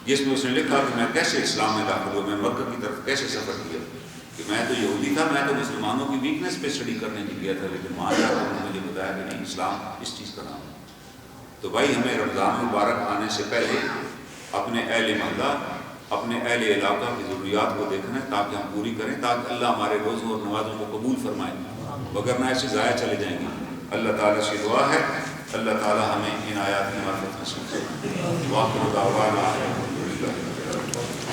جس میں اس نے لکھا کہ میں کیسے اسلام میں داخل ہوا، میں مکہ کی طرف کیسے سفر کیا، کہ میں تو یہودی تھا، میں تو مسلمانوں کی ویکنس پہ اسٹڈی کرنے نہیں گیا تھا، لیکن وہاں جا کر مجھے بتایا کہ نہیں اسلام اس چیز کا نام ہے۔ تو بھائی ہمیں رمضان مبارک آنے سے پہلے اپنے اہل محلہ، اپنے اہل علاقہ کی ضروریات کو دیکھنا ہے تاکہ ہم پوری کریں، تاکہ اللہ ہمارے روزوں اور نمازوں کو قبول فرمائے، وگرنہ ایسے ضائع چلے جائیں گے۔ اللہ تعالیٰ سے دعا ہے اللہ تعالیٰ ہمیں ان آیات کی معرفت نصیب کرے۔ واخر دعوانا